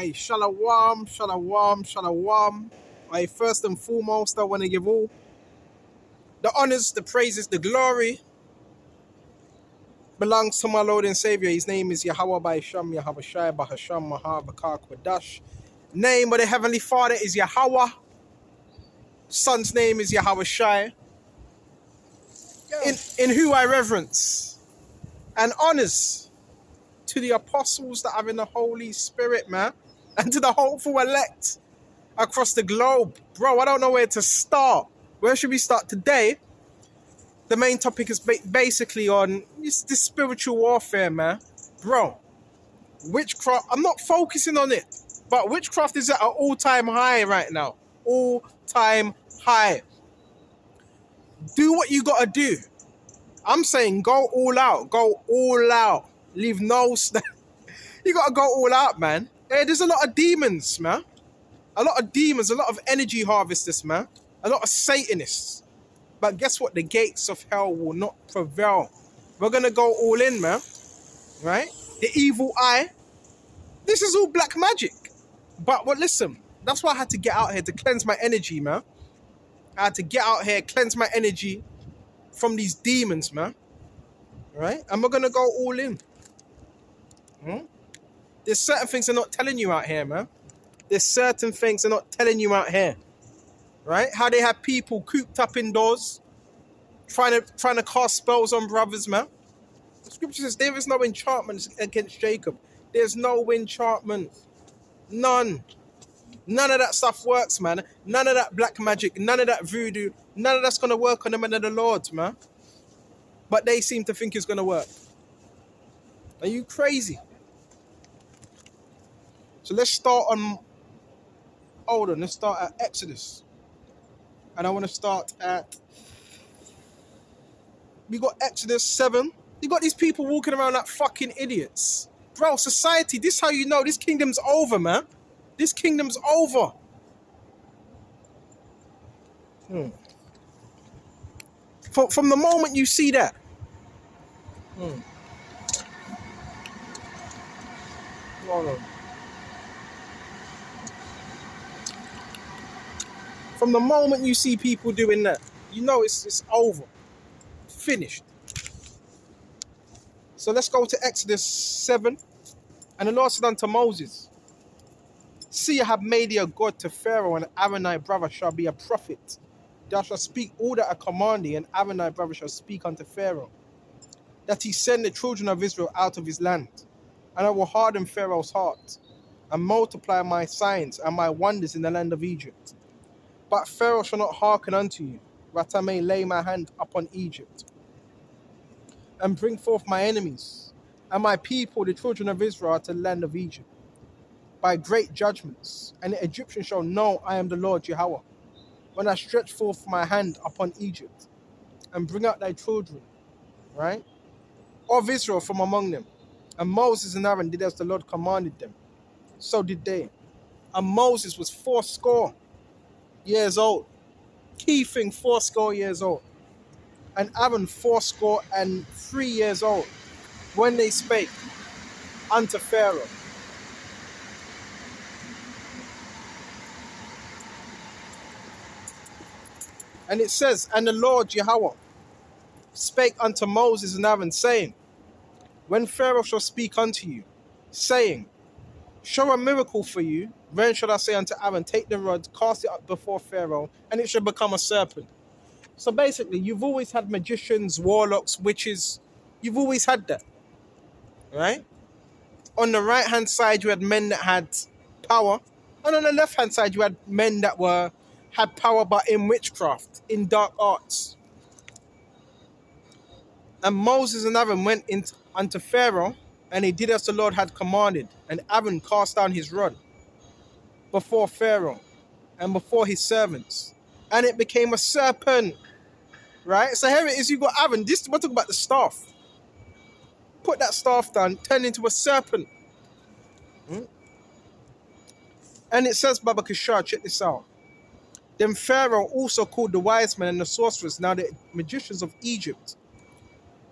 Aye, shalom, shalom, shalom. Aye, first and foremost, I want to give all the honors, the praises, the glory belongs to my Lord and Savior. His name is Yahweh by Sham, Yahweh Shai, Bahasham, Mahabakar Kwadash. Name of the Heavenly Father is Yahweh. Son's name is Yahweh Shai. In who I reverence and honors to the apostles that are in the Holy Spirit, man, and to the hopeful elect across the globe. Bro, I don't know where to start. Where should we start today? The main topic is basically on this spiritual warfare, man. Bro, witchcraft, I'm not focusing on it, but witchcraft is at an all-time high right now. All-time high. Do what you gotta do. I'm saying go all out. Go all out. Leave no... You gotta go all out, man. Hey, there's a lot of demons, man. A lot of demons, a lot of energy harvesters, man. A lot of Satanists. But guess what? The gates of hell will not prevail. We're going to go all in, man. Right? The evil eye. This is all black magic. But listen, that's why I had to get out here to cleanse my energy, man. I had to get out here, cleanse my energy from these demons, man. Right? And we're going to go all in. There's certain things they're not telling you out here, man. There's certain things they're not telling you out here. Right? How they have people cooped up indoors, trying to cast spells on brothers, man. The scripture says there is no enchantment against Jacob. There's no enchantment. None. None of that stuff works, man. None of that black magic, none of that voodoo, none of that's going to work on the men of the Lord, man. But they seem to think it's going to work. Are you crazy? So let's start on... Hold on, let's start at Exodus. And I want to start at... We got Exodus 7. You got these people walking around like fucking idiots. Bro, society, this is how you know this kingdom's over, man. This kingdom's over. From the moment you see that. Hold on. From the moment you see people doing that, you know it's over. Finished. So let's go to Exodus 7. And the Lord said unto Moses, See, I have made thee a god to Pharaoh, and Aaron thy brother shall be a prophet. Thou shalt speak all that I command thee, and Aaron thy brother shall speak unto Pharaoh, that he send the children of Israel out of his land. And I will harden Pharaoh's heart, and multiply my signs and my wonders in the land of Egypt. But Pharaoh shall not hearken unto you, that I may lay my hand upon Egypt, and bring forth my enemies, and my people, the children of Israel, to the land of Egypt, by great judgments. And the Egyptians shall know I am the Lord Yahweh, when I stretch forth my hand upon Egypt, and bring out thy children, right, of Israel from among them. And Moses and Aaron did as the Lord commanded them. So did they. And Moses was 80 years old. Key thing, 80 years old. And Aaron 83 years old, when they spake unto Pharaoh. And it says, And the Lord Yahweh spake unto Moses and Aaron, saying, When Pharaoh shall speak unto you, saying, Show a miracle for you, then shall I say unto Aaron, Take the rod, cast it up before Pharaoh, and it shall become a serpent. So basically, you've always had magicians, warlocks, witches. You've always had that, right? On the right-hand side, you had men that had power. And on the left-hand side, you had men that had power, but in witchcraft, in dark arts. And Moses and Aaron went unto Pharaoh, and he did as the Lord had commanded. And Aaron cast down his rod before Pharaoh and before his servants, and it became a serpent. Right? So here it is, you got Aaron. We're talking about the staff. Put that staff down, turn into a serpent. And it says, Baba Kishar, check this out. Then Pharaoh also called the wise men and the sorcerers, now the magicians of Egypt.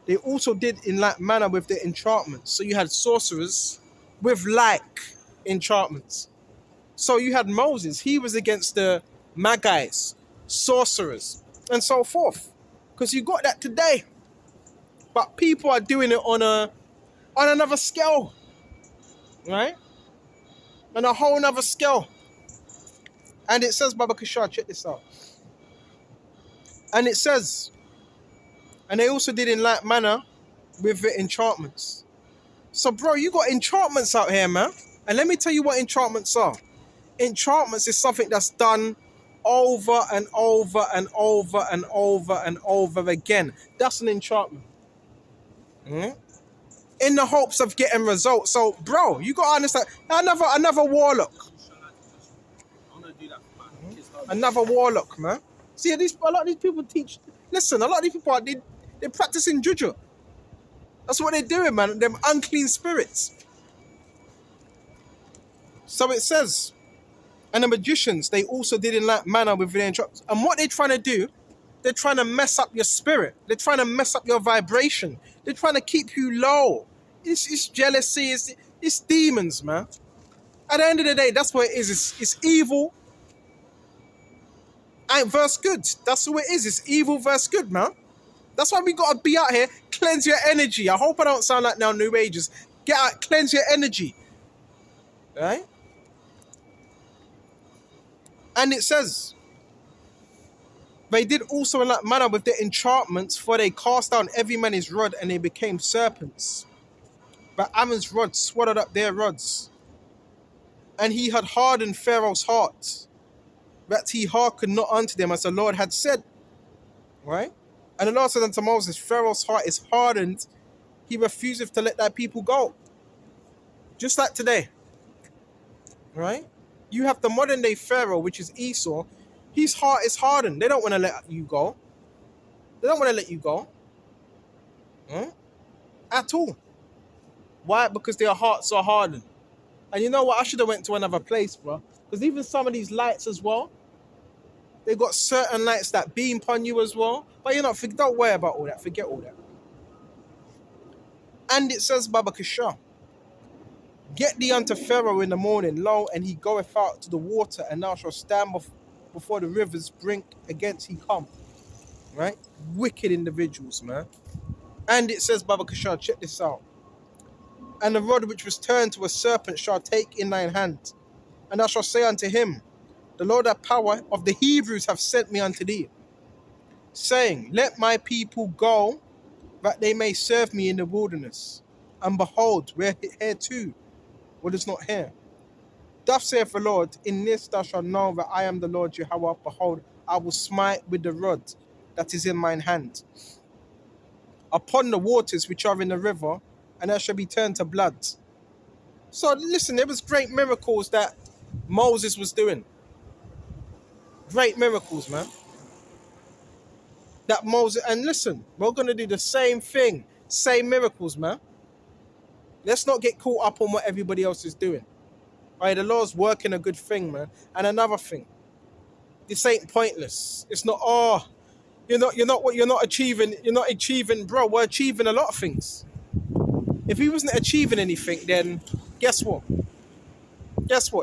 They also did in like manner with their enchantments. So you had sorcerers with like enchantments. So you had Moses. He was against the Magi's, sorcerers, and so forth. Because you got that today. But people are doing it on another scale. Right? On a whole nother scale. And it says, Baba Kishar, check this out. And it says, and they also did in like manner with the enchantments. So, bro, you got enchantments out here, man. And let me tell you what enchantments are. Enchantments is something that's done over and over and over and over and over again. That's an enchantment. In the hopes of getting results. So, bro, you got to understand. Another warlock. Another warlock, man. See, a lot of these people teach. Listen, a lot of these people they're practicing juju. That's what they're doing, man. Them unclean spirits. So it says, and the magicians, they also did in like manner with their enchantments. And what they're trying to do, they're trying to mess up your spirit. They're trying to mess up your vibration. They're trying to keep you low. It's jealousy. It's demons, man. At the end of the day, that's what it is. It's evil and verse good. That's what it is. It's evil versus good, man. That's why we got to be out here, cleanse your energy. I hope I don't sound like now New Ages. Get out, cleanse your energy. Right? And it says, they did also in that manner with their enchantments, for they cast down every man his rod, and they became serpents. But Aaron's rod swallowed up their rods. And he had hardened Pharaoh's heart, that he hearkened not unto them as the Lord had said. Right? And the Lord said unto Moses, Pharaoh's heart is hardened, he refuseth to let thy people go. Just like today. Right? You have the modern day Pharaoh, which is Esau. His heart is hardened. They don't want to let you go. They don't want to let you go. At all. Why? Because their hearts are hardened. And you know what? I should have went to another place, bro. Because even some of these lights as well, they got certain lights that beam upon you as well. But you know, don't worry about all that. Forget all that. And it says, Baba Kishar, get thee unto Pharaoh in the morning, lo, and he goeth out to the water, and thou shalt stand before the river's brink against he come. Right? Wicked individuals, man. And it says, Baba Kishar, check this out. And the rod which was turned to a serpent shall take in thine hand, and thou shalt say unto him, the Lord of power of the Hebrews have sent me unto thee, saying, let my people go, that they may serve me in the wilderness. And behold, hereto what is not here. Thus saith the Lord, in this thou shalt know that I am the Lord Jehovah. Behold, I will smite with the rod that is in mine hand upon the waters which are in the river, and they shall be turned to blood. So listen, there was great miracles that Moses was doing. Great miracles, man. That Moses, and listen, we're going to do the same thing. Same miracles, man. Let's not get caught up on what everybody else is doing. All right, the Lord's working a good thing, man. And another thing, this ain't pointless. It's not, you're not achieving, bro. We're achieving a lot of things. If he wasn't achieving anything, then guess what?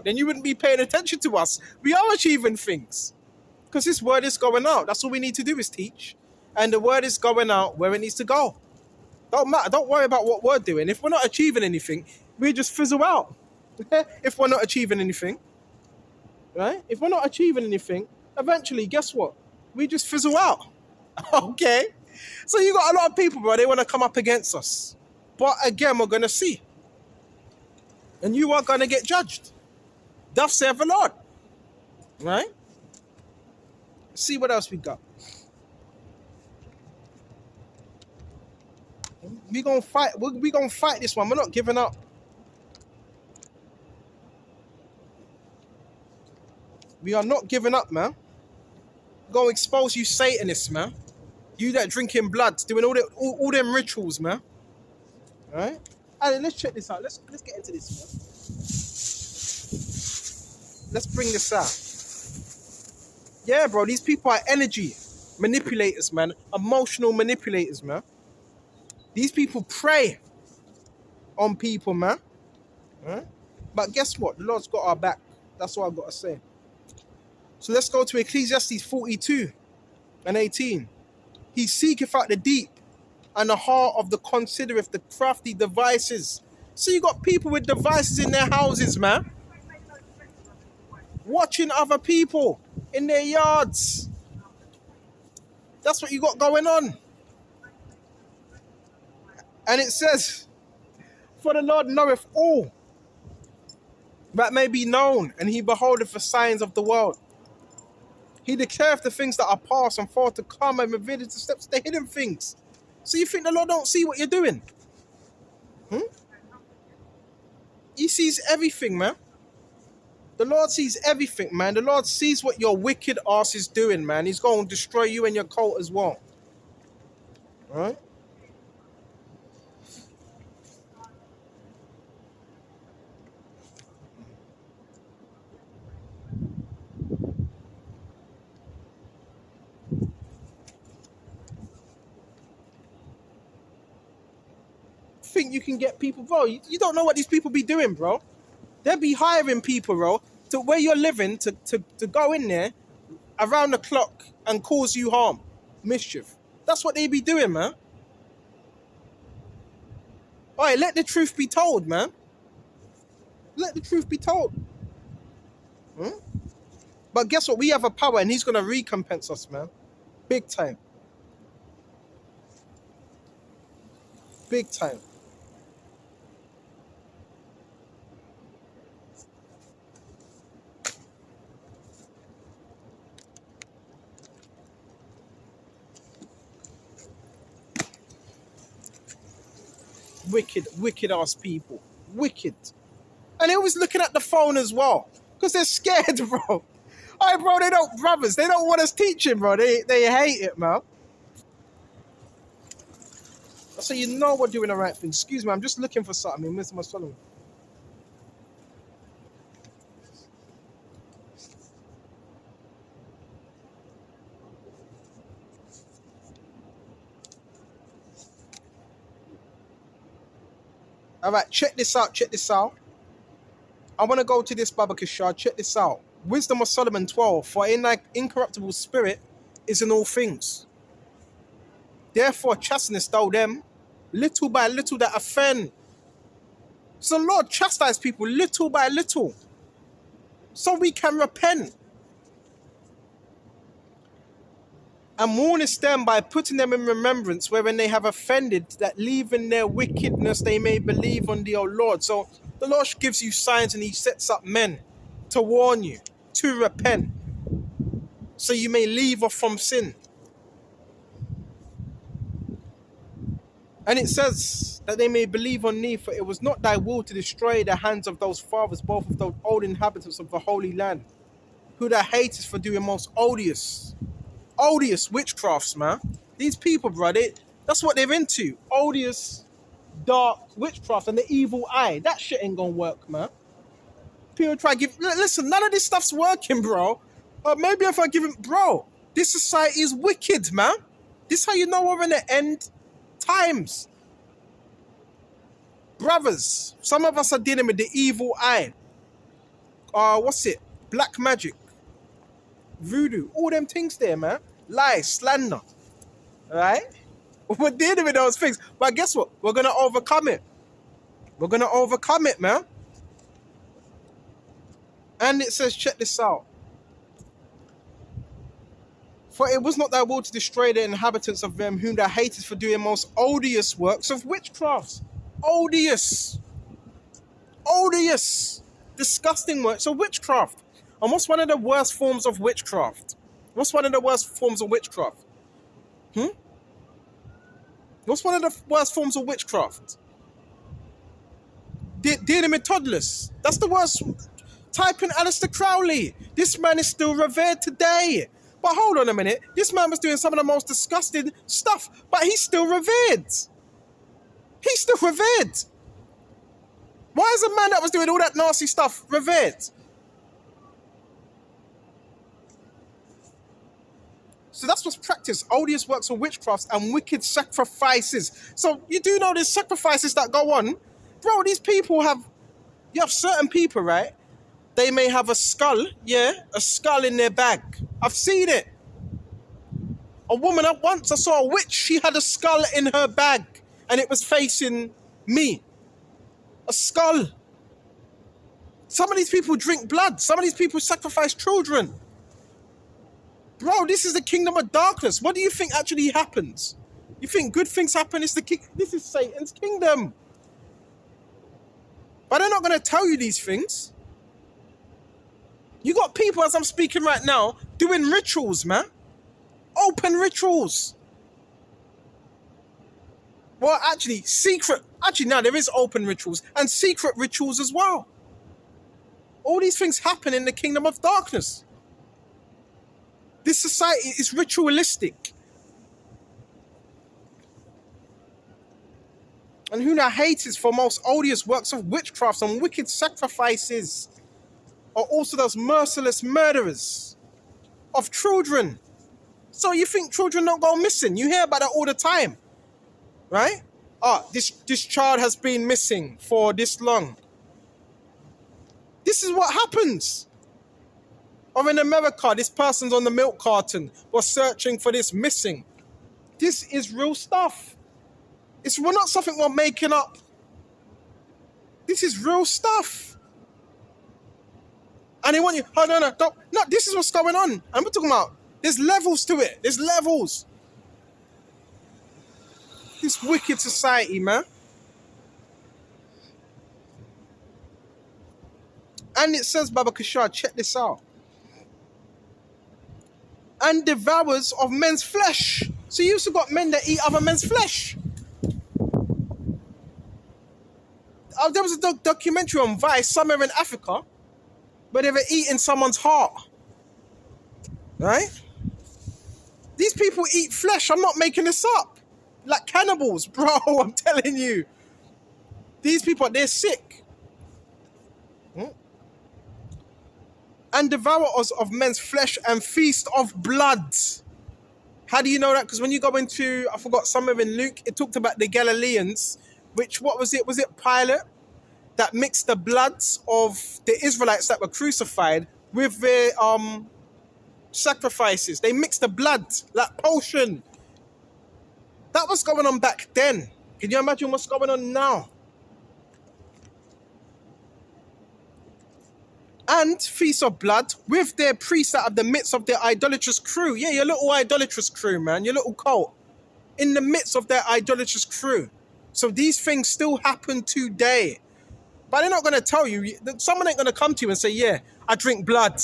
Then you wouldn't be paying attention to us. We are achieving things. Because this word is going out. That's all we need to do is teach. And the word is going out where it needs to go. Don't matter. Don't worry about what we're doing. If we're not achieving anything, we just fizzle out. If we're not achieving anything. Right? If we're not achieving anything, eventually, guess what? We just fizzle out. Okay? So you got a lot of people, bro, they want to come up against us. But again, we're going to see. And you are going to get judged. Thus saith the Lord. Right? See what else we got. We gonna fight. We gonna fight this one. We're not giving up. We are not giving up, man. We're gonna expose you Satanists, man. You that drinking blood, doing all them rituals, man. All right. And let's check this out. Let's get into this, man. Let's bring this out. Yeah, bro. These people are energy manipulators, man. Emotional manipulators, man. These people prey on people, man. Right? But guess what? The Lord's got our back. That's what I've got to say. So let's go to Ecclesiastes 42 and 18. He seeketh out the deep, and the heart of the considereth the crafty devices. So you got people with devices in their houses, man. Watching other people in their yards. That's what you got going on. And it says, for the Lord knoweth all that may be known, and he beholdeth the signs of the world. He declareth the things that are past and far to come, and revealeth the steps of the hidden things. So you think the Lord don't see what you're doing? He sees everything, man. The Lord sees everything, man. The Lord sees what your wicked ass is doing, man. He's going to destroy you and your cult as well. All right? Think you can get people, bro? You don't know what these people be doing, bro. They'll be hiring people, bro, to where you're living to go in there around the clock and cause you harm, mischief. That's what they be doing, man. All right, let the truth be told, man. Let the truth be told. But guess what? We have a power, and he's going to recompense us, man. Big time. Big time. Wicked ass people. Wicked. And they always looking at the phone as well. Because they're scared, bro. All right, bro, they don't want us teaching, bro. They hate it, man. So you know we're doing the right thing. Excuse me, I'm just looking for something. Mr. Solomon. All right, check this out. I want to go to this Baba Kishar. Check this out. Wisdom of Solomon 12. For in thy incorruptible spirit is in all things. Therefore chastenest thou them little by little that offend. So the Lord chastise people little by little, so we can repent. And warnest them by putting them in remembrance wherein they have offended, that leaving their wickedness they may believe on thee, O Lord. So the Lord gives you signs, and he sets up men to warn you, to repent, so you may leave off from sin. And it says that they may believe on thee, for it was not thy will to destroy the hands of those fathers, both of those old inhabitants of the Holy Land, who thou hatest for doing most odious witchcrafts, man. These people, bro, that's what they're into. Odious, dark witchcraft and the evil eye. That shit ain't gonna work, man. People try to give... Listen, none of this stuff's working, bro. Or maybe if I give him... Bro, this society is wicked, man. This is how you know we're in the end times. Brothers, some of us are dealing with the evil eye. What's it? Black magic. Voodoo. All them things there, man. Lies, slander. Alright? We're dealing with those things. But guess what? We're going to overcome it. We're going to overcome it, man. And it says, check this out. For it was not thy will to destroy the inhabitants of them whom thou hatest for doing most odious works of witchcraft. Odious. Disgusting works of witchcraft. And what's one of the worst forms of witchcraft? What's one of the worst forms of witchcraft? What's one of the worst forms of witchcraft? Dealing with toddlers. That's the worst. Type in Aleister Crowley. This man is still revered today. But hold on a minute. This man was doing some of the most disgusting stuff, but he's still revered. He's still revered. Why is a man that was doing all that nasty stuff revered? So that's what's practiced. Odious works of witchcrafts and wicked sacrifices. So you do know there's sacrifices that go on. Bro, these people have You have certain people, right? They may have a skull, yeah, a skull in their bag. I've seen it. A woman, once I saw a witch, she had a skull in her bag and it was facing me. A skull. Some of these people drink blood. Some of these people sacrifice children. Bro, this is the kingdom of darkness. What do you think actually happens? You think good things happen? This is Satan's kingdom. But they're not going to tell you these things. You got people, as I'm speaking right now, doing rituals, man. Open rituals. Well, actually, secret. Actually, now there is open rituals and secret rituals as well. All these things happen in the kingdom of darkness. This society is ritualistic. And who now hates is for most odious works of witchcraft and wicked sacrifices are also those merciless murderers of children. So you think children don't go missing? You hear about that all the time, right? This child has been missing for this long. This is what happens. Or in America, this person's on the milk carton was searching for this missing. This is real stuff. We're not something we're making up. This is real stuff. And they want you, no, this is what's going on. And we're talking about, there's levels to it. There's levels. This wicked society, man. And it says, Baba Kishar, check this out. And devours of men's flesh. So you also got men that eat other men's flesh. There was a documentary on Vice, somewhere in Africa, where they were eating someone's heart. Right? These people eat flesh. I'm not making this up. Like cannibals, bro, I'm telling you. These people, they're sick. And devourers of men's flesh and feast of blood. How do you know that? Because when you go into, I forgot, somewhere in Luke, it talked about the Galileans, which, what was it? Was it Pilate that mixed the bloods of the Israelites that were crucified with their sacrifices? They mixed the blood, like potion. That was going on back then. Can you imagine what's going on now? And feast of blood with their priests out of the midst of their idolatrous crew. Yeah, your little idolatrous crew, man. Your little cult. In the midst of their idolatrous crew. So these things still happen today. But they're not going to tell you. Someone ain't going to come to you and say, yeah, I drink blood.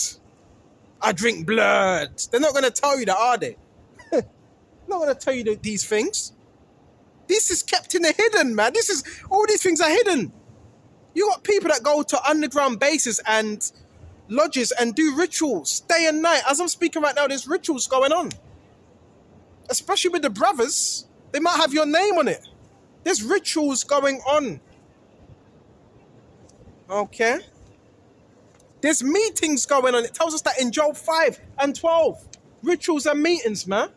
I drink blood. They're not going to tell you that, are they? They're not going to tell you these things. This is kept in the hidden, man. All these things are hidden. You got people that go to underground bases and lodges and do rituals day and night. As I'm speaking right now, there's rituals going on. Especially with the brothers. They might have your name on it. There's rituals going on. Okay. There's meetings going on. It tells us that in Job 5 and 12. Rituals and meetings, man.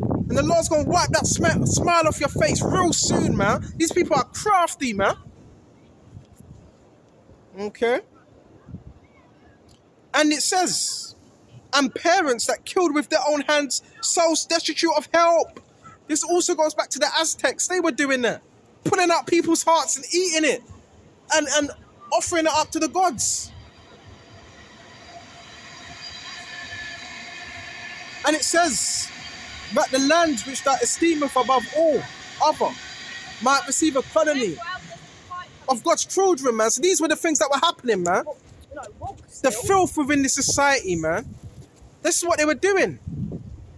And the Lord's going to wipe that smile off your face real soon, man. These people are crafty, man. Okay. And it says, and parents that killed with their own hands, souls destitute of help. This also goes back to the Aztecs. They were doing that. Pulling out people's hearts and eating it. And offering it up to the gods. And it says, but the land which thou esteemeth above all other might receive a colony of God's children, man. So these were the things that were happening, man. The filth within this society, man. This is what they were doing,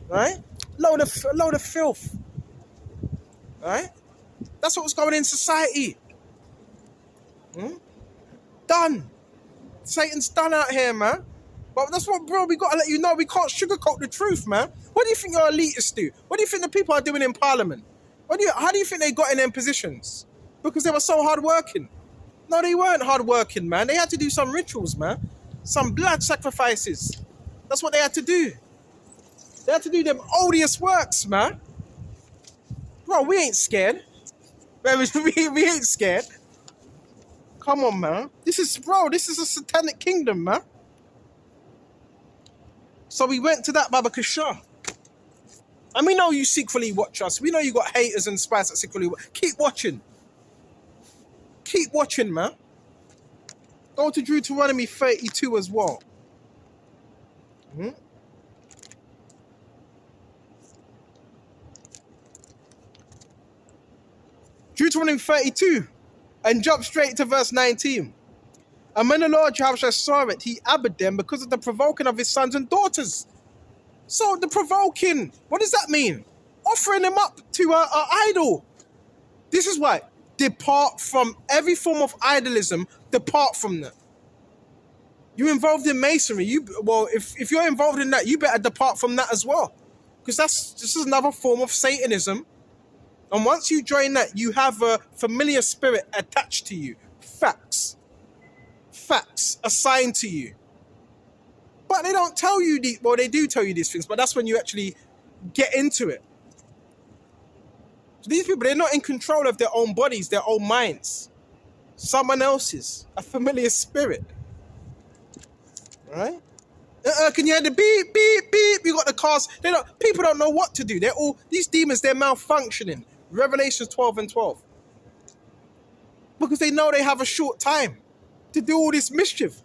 right? Load of filth, right? That's what was going in society. Done. Satan's done out here, man. But that's what, bro, we got to let you know. We can't sugarcoat the truth, man. What do you think your elitists do? What do you think the people are doing in Parliament? How do you think they got in them positions? Because they were so hard-working. No, they weren't hard-working, man. They had to do some rituals, man. Some blood sacrifices. That's what they had to do. They had to do them odious works, man. Bro, we ain't scared. We ain't scared. Come on, man. This is a satanic kingdom, man. So we went to that Baba Kasha. And we know you secretly watch us. We know you got haters and spies that secretly watch. Keep watching. Keep watching, man. Go to Deuteronomy 32 as well. Deuteronomy 32. And jump straight to verse 19. And when the Lord Jehovah saw it, he abhorred them because of the provoking of his sons and daughters. So the provoking, what does that mean? Offering them up to an idol. This is why. Depart from every form of idolism. Depart from that. You're involved in masonry. If you're involved in that, you better depart from that as well. Because this is another form of Satanism. And once you join that, you have a familiar spirit attached to you. Facts assigned to you. But they don't tell you they do tell you these things, but that's when you actually get into it. So these people, they're not in control of their own bodies, their own minds. Someone else's, a familiar spirit. Right? Can you hear the beep, beep, beep? You got the cars. People don't know what to do. These demons, they're malfunctioning. Revelation 12 and 12. Because they know they have a short time to do all this mischief.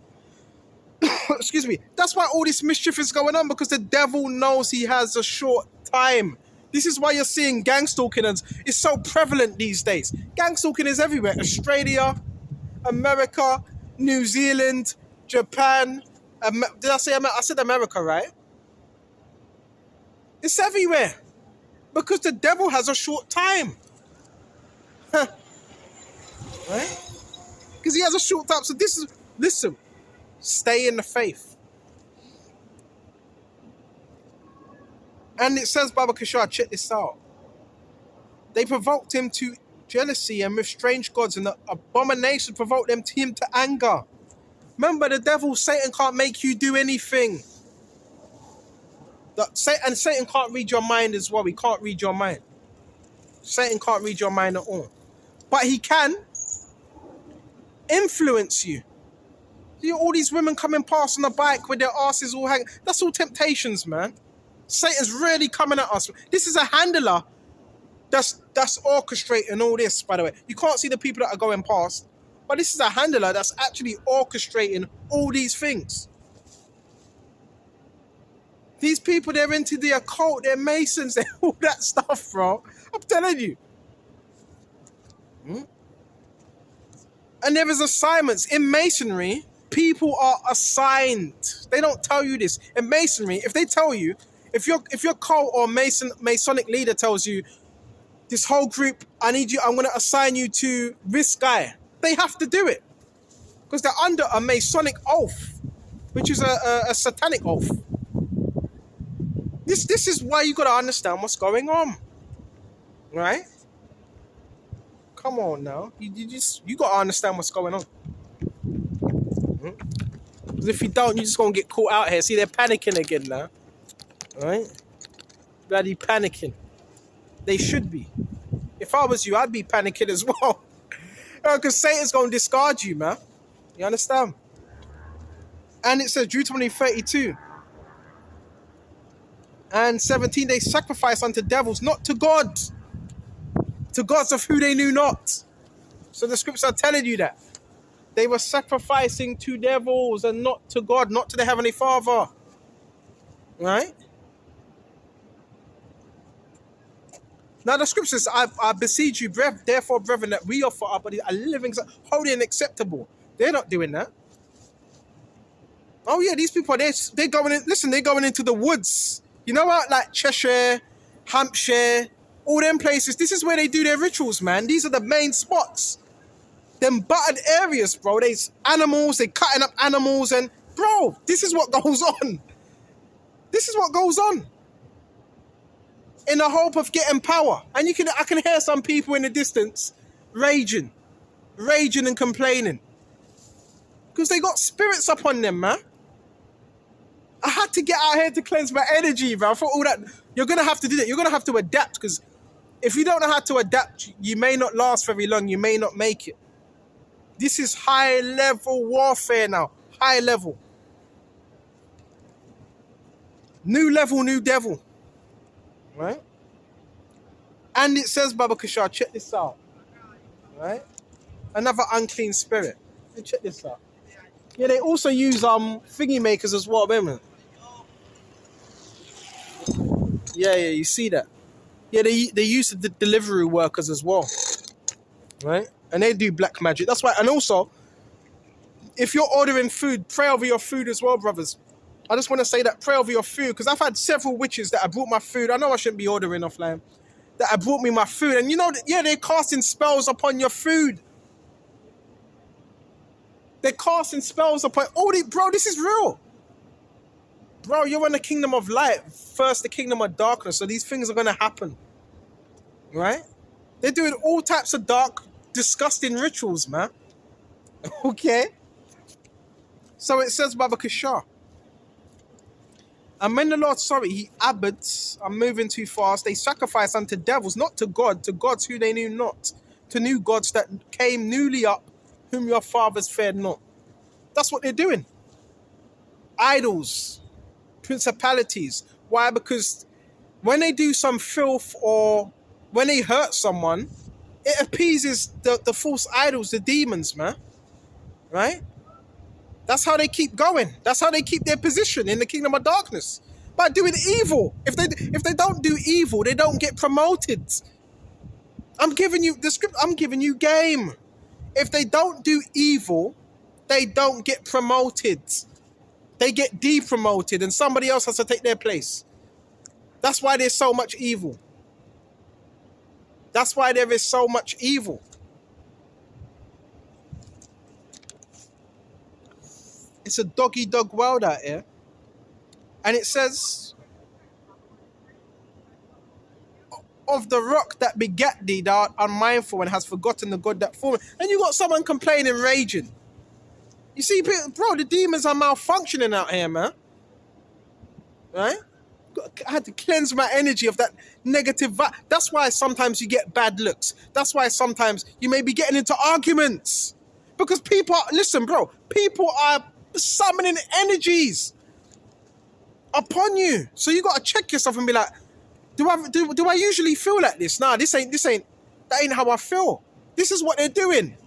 Excuse me. That's why all this mischief is going on, because the devil knows he has a short time. This is why you're seeing gang stalking. It's so prevalent these days. Gang stalking is everywhere. Australia, America, New Zealand, Japan. Did I say America? I said America, right? It's everywhere. Because the devil has a short time. Right? Because he has a short time. So listen, stay in the faith. And it says, Baba Kishar, check this out. They provoked him to jealousy and with strange gods, and the abomination provoked him to anger. Remember, the devil, Satan can't make you do anything. And Satan can't read your mind as well. He can't read your mind. Satan can't read your mind at all. But he can influence you. See all these women coming past on a bike with their asses all hanging. That's all temptations, man. Satan's really coming at us. This is a handler that's orchestrating all this, by the way. You can't see the people that are going past. But this is a handler that's actually orchestrating all these things. These people, they're into the occult, they're masons, they're all that stuff, bro. I'm telling you. And there is assignments. In masonry, people are assigned. They don't tell you this. In masonry, if they tell you, if your cult or Masonic leader tells you, this whole group, I'm going to assign you to this guy, they have to do it. Because they're under a Masonic oath, which is a satanic oath. This is why you got to understand what's going on. Right? Come on now. You got to understand what's going on. Because if you don't, you're just going to get caught out here. See, they're panicking again now. Right? Bloody panicking. They should be. If I was you, I'd be panicking as well. Because Satan's going to discard you, man. You understand? And it says, Deuteronomy 32 and 17, they sacrifice unto devils, not to God. To gods of who they knew not. So the scriptures are telling you that. They were sacrificing to devils and not to God, not to the Heavenly Father. Right? Now the scriptures, I beseech you, therefore, brethren, that we offer our bodies a living, holy and acceptable. They're not doing that. Oh yeah, these people, they're going in, listen, they're going into the woods. You know what? Like Cheshire, Hampshire, all them places. This is where they do their rituals, man. These are the main spots. Them butted areas, bro. There's animals, they're cutting up animals, and bro, this is what goes on. This is what goes on. In the hope of getting power. And I can hear some people in the distance raging and complaining. Because they got spirits up on them, man. I had to get out here to cleanse my energy, bro. I thought all that, you're going to have to do that. You're going to have to adapt, because if you don't know how to adapt, you may not last very long. You may not make it. This is high level warfare now. High level. New level, new devil. Right? And it says, Baba Kishar, check this out. Right? Another unclean spirit. And check this out. Yeah, they also use thingy makers as well, remember? Yeah, you see that. Yeah, they use the delivery workers as well. Right? And they do black magic. That's why, and also, if you're ordering food, pray over your food as well, brothers. I just want to say that, pray over your food, because I've had several witches that have brought my food. I know I shouldn't be ordering offline. That have brought me my food. And you know, yeah, they're casting spells upon your food. They're casting spells upon... Bro, this is real. Bro, you're in the kingdom of light. First, the kingdom of darkness. So these things are going to happen. Right? They're doing all types of dark, disgusting rituals, man. Okay? So it says, Baba Kishar. And when the Lord saw it, he abhorred, I'm moving too fast, they sacrifice unto devils, not to God, to gods who they knew not, to new gods that came newly up, whom your fathers feared not. That's what they're doing. Idols, principalities. Why? Because when they do some filth or when they hurt someone, it appeases the false idols, the demons, man. Right? That's how they keep going. That's how they keep their position in the kingdom of darkness. By doing evil. If they don't do evil, they don't get promoted. I'm giving you the script. I'm giving you game. If they don't do evil, they don't get promoted. They get depromoted and somebody else has to take their place. That's why there's so much evil. That's why there is so much evil. It's a dog-eat-dog world out here. And it says, of the rock that begat thee, thou art unmindful and has forgotten the God that formed. And you got someone complaining, raging. You see, bro, the demons are malfunctioning out here, man. Right? I had to cleanse my energy of that negative vibe. That's why sometimes you get bad looks. That's why sometimes you may be getting into arguments. Because people are, listen, bro, people are summoning energies upon you. So you got to check yourself and be like, do I usually feel like this? Nah, that ain't how I feel. This is what they're doing.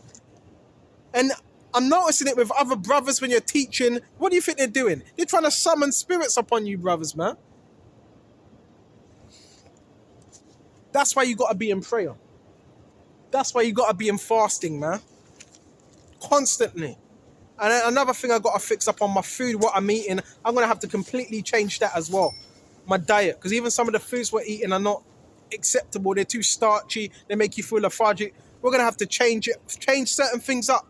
And I'm noticing it with other brothers when you're teaching. What do you think they're doing? They're trying to summon spirits upon you, brothers, man. That's why you got to be in prayer. That's why you got to be in fasting, man. Constantly. And another thing I got to fix up on my food, what I'm eating, I'm going to have to completely change that as well. My diet. Because even some of the foods we're eating are not acceptable. They're too starchy. They make you feel lethargic. We're going to have to change certain things up.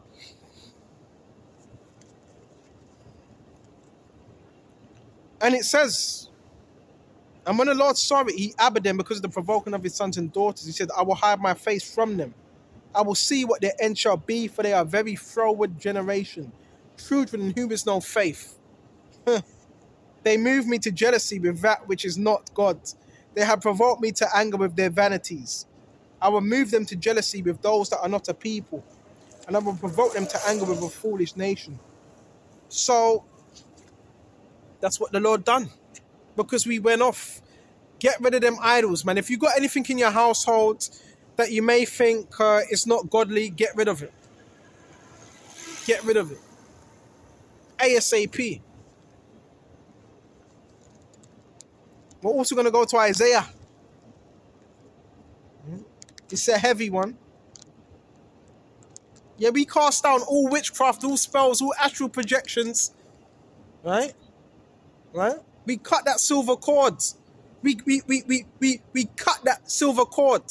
And it says, and when the Lord saw it, he abhorred them because of the provoking of his sons and daughters. He said, I will hide my face from them. I will see what their end shall be, for they are a very froward generation, children in whom is no faith. They move me to jealousy with that which is not God. They have provoked me to anger with their vanities. I will move them to jealousy with those that are not a people, and I will provoke them to anger with a foolish nation. So that's what the Lord done, because we went off. Get rid of them idols, man. If you got anything in your household that you may think is not godly, get rid of it. Get rid of it. ASAP. We're also going to go to Isaiah. It's a heavy one. Yeah, we cast down all witchcraft, all spells, all astral projections. Right? Right? We cut that silver cord. We cut that silver cord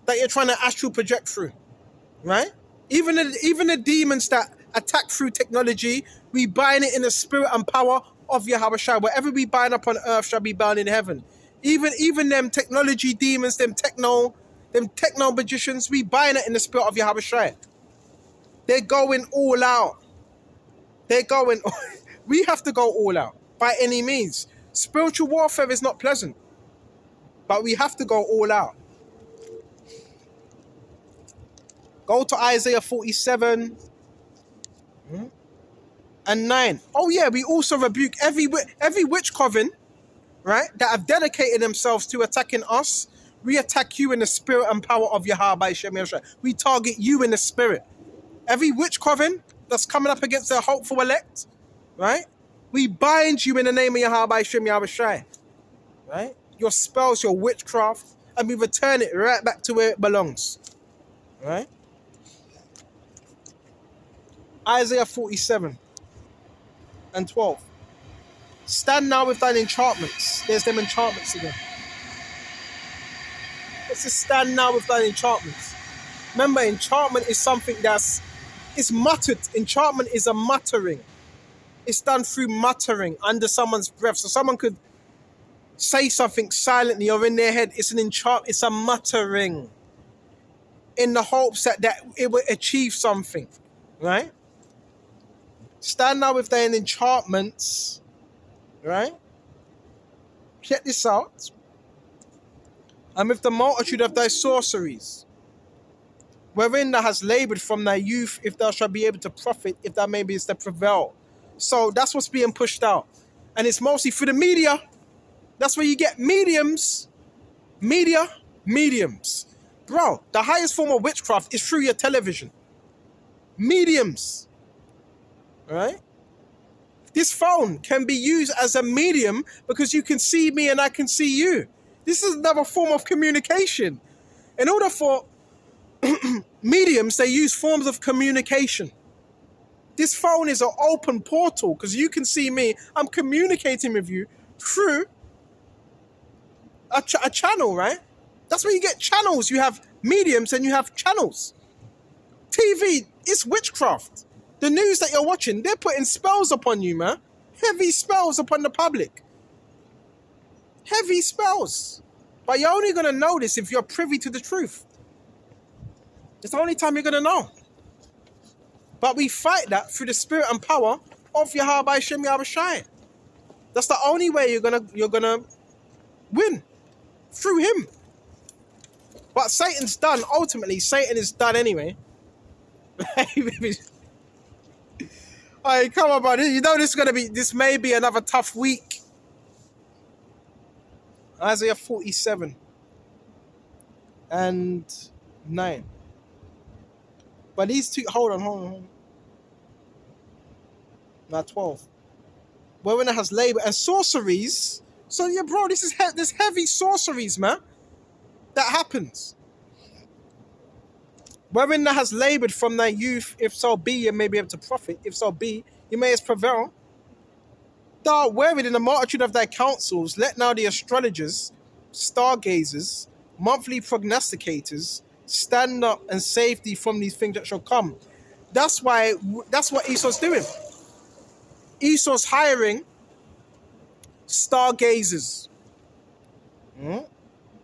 that you're trying to astral project through. Right? Even the demons that attack through technology, we bind it in the spirit and power of Yahweh Shai. Whatever we bind up on earth shall be bound in heaven. Even them technology demons, them techno magicians, we bind it in the spirit of Yahweh Shai. They're going all out. We have to go all out by any means. Spiritual warfare is not pleasant, but we have to go all out. Go to Isaiah 47. And 9. Oh yeah, we also rebuke every witch coven, right, that have dedicated themselves to attacking us. We attack you in the spirit and power of Yahweh Shem Yahshua. We target you in the spirit. Every witch coven that's coming up against their hopeful elect, right? We bind you in the name of Yahweh Shem Yahshua, right? Your spells, your witchcraft, and we return it right back to where it belongs, right? Isaiah 47 and 12. Stand now with thine enchantments. There's them enchantments again. Let's just stand now with thine enchantments. Remember, enchantment is something it's muttered. Enchantment is a muttering. It's done through muttering under someone's breath. So someone could say something silently or in their head. It's an enchantment. It's a muttering in the hopes that it will achieve something, right? Stand now with thine enchantments, right? Check this out. And with the multitude of thy sorceries, wherein thou hast labored from thy youth, if thou shalt be able to profit, if thou maybe to prevail. So that's what's being pushed out. And it's mostly through the media. That's where you get mediums. Mediums. Bro, the highest form of witchcraft is through your television. Mediums. Right? This phone can be used as a medium because you can see me and I can see you. This is another form of communication. In order for mediums, they use forms of communication. This phone is an open portal because you can see me. I'm communicating with you through a channel, right? That's where you get channels. You have mediums and you have channels. TV is witchcraft. The news that you're watching, they're putting spells upon you, man. Heavy spells upon the public. Heavy spells. But you're only going to know this if you're privy to the truth. It's the only time you're going to know. But we fight that through the spirit and power of Yahweh Shem Yahshua. That's the only way you're gonna win. Through him. But Satan's done. Ultimately, Satan is done anyway. Alright, come on, bro. You know this may be another tough week. Isaiah 47 and 9. But these two, hold on. Now 12. Wherein it has labor and sorceries. So yeah, bro, there's heavy sorceries, man. That happens. Wherein thou hast labored from thy youth, if so be you may be able to profit, if so be you may as prevail. Thou art wearied in the multitude of thy counsels. Let now the astrologers, stargazers, monthly prognosticators stand up and save thee from these things that shall come. That's what Esau's doing. Esau's hiring stargazers,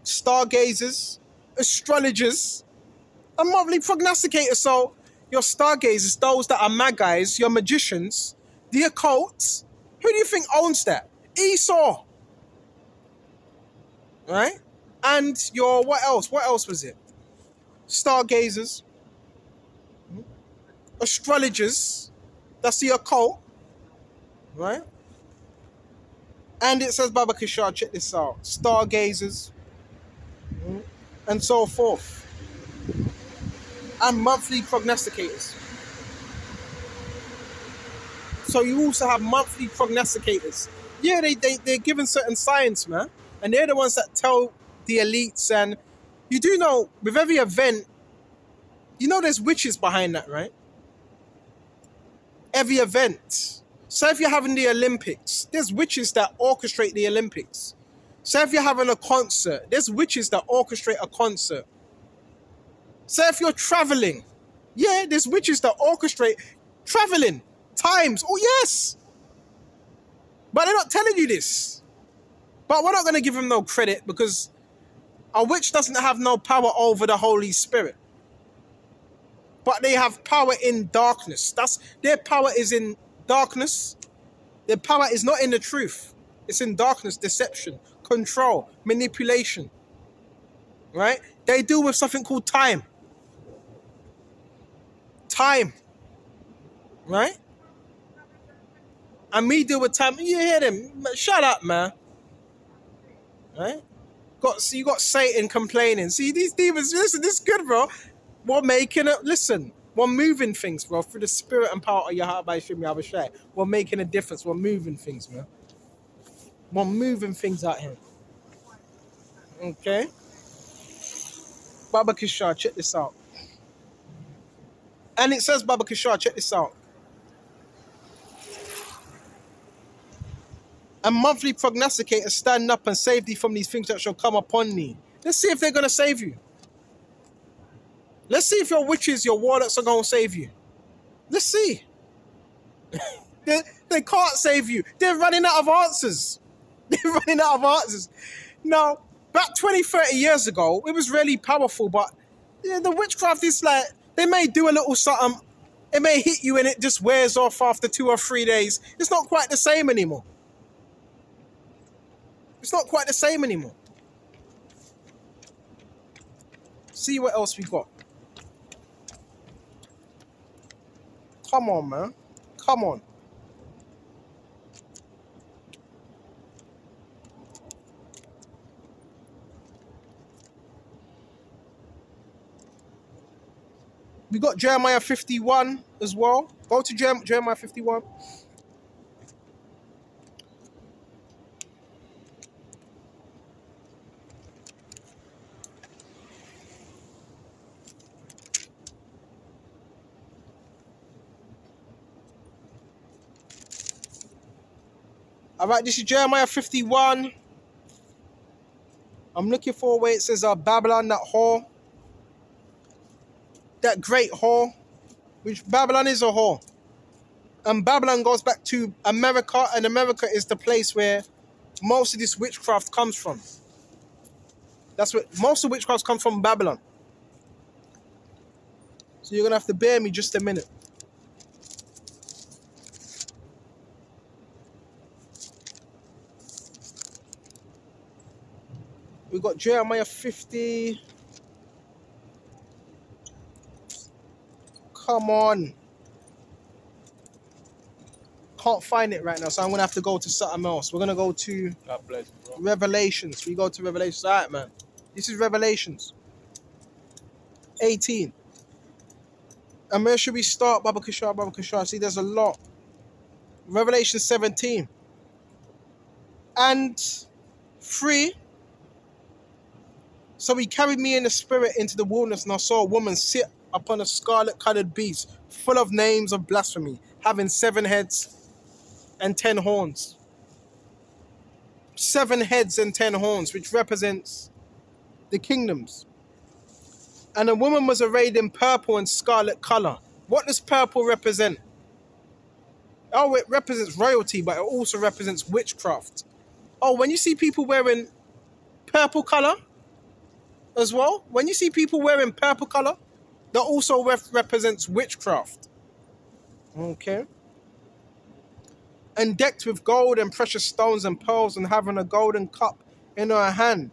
stargazers, astrologers, and monthly prognosticators. So your stargazers, those that are magi's, your magicians, the occult, who do you think owns that? Esau. Right? And your, what else? What else was it? Stargazers, astrologers, that's the occult, right? And it says, Baba Kishar, check this out, stargazers, and so forth, and monthly prognosticators. So you also have monthly prognosticators. Yeah, they're given certain science, man, and they're the ones that tell the elites. And you do know, with every event, you know there's witches behind that, right? Every event. So if you're having the Olympics, there's witches that orchestrate the Olympics. So if you're having a concert, there's witches that orchestrate a concert. So if you're traveling, yeah, there's witches that orchestrate traveling times. Oh, yes. But they're not telling you this. But we're not going to give them no credit because a witch doesn't have no power over the Holy Spirit. But they have power in darkness. Their power is in darkness. Their power is not in the truth. It's in darkness, deception, control, manipulation. Right? They deal with something called time. Time. right? And me deal with time. You hear them? Shut up, man. Right? You got Satan complaining. See these demons. Listen, this is good, bro. We're making it. Listen, we're moving things, bro, through the spirit and power of Yahweh by Shim Yahweh Shai. We're making a difference. We're moving things, man. We're moving things out here. Okay. Baba Kishar, check this out. And it says, Baba Kishar, check this out. A monthly prognosticator stand up and save thee from these things that shall come upon thee. Let's see if they're going to save you. Let's see if your witches, your warlocks are going to save you. Let's see. They can't save you. They're running out of answers. They're running out of answers. Now, back 20, 30 years ago, it was really powerful, but the witchcraft is like, they may do a little something, it may hit you and it just wears off after 2 or 3 days. It's not quite the same anymore. It's not quite the same anymore. See what else we got. Come on, man. Come on. We got Jeremiah 51 as well. Go to Jeremiah 51. All right, this is Jeremiah 51. I'm looking for where it says Babylon, that whore. That great whore. Which Babylon is a whore. And Babylon goes back to America, and America is the place where most of this witchcraft comes from. That's what most of witchcraft comes from, Babylon. So you're gonna have to bear me just a minute. We got Jeremiah 50. Come on. Can't find it right now, so I'm gonna have to go to something else. We're gonna go to Revelations. We go to Revelations. All right, man. This is Revelations 18. And where should we start? Baba Kishar. See, there's a lot. Revelation 17. And 3. So he carried me in the spirit into the wilderness, and I saw a woman sit upon a scarlet-colored beast, full of names of blasphemy, having 7 heads and 10 horns. 7 heads and 10 horns, which represents the kingdoms. And the woman was arrayed in purple and scarlet color. What does purple represent? Oh, it represents royalty, but it also represents witchcraft. Oh, when you see people wearing purple color as well, when you see people wearing purple color, that also represents witchcraft. Okay. And decked with gold and precious stones and pearls, and having a golden cup in her hand.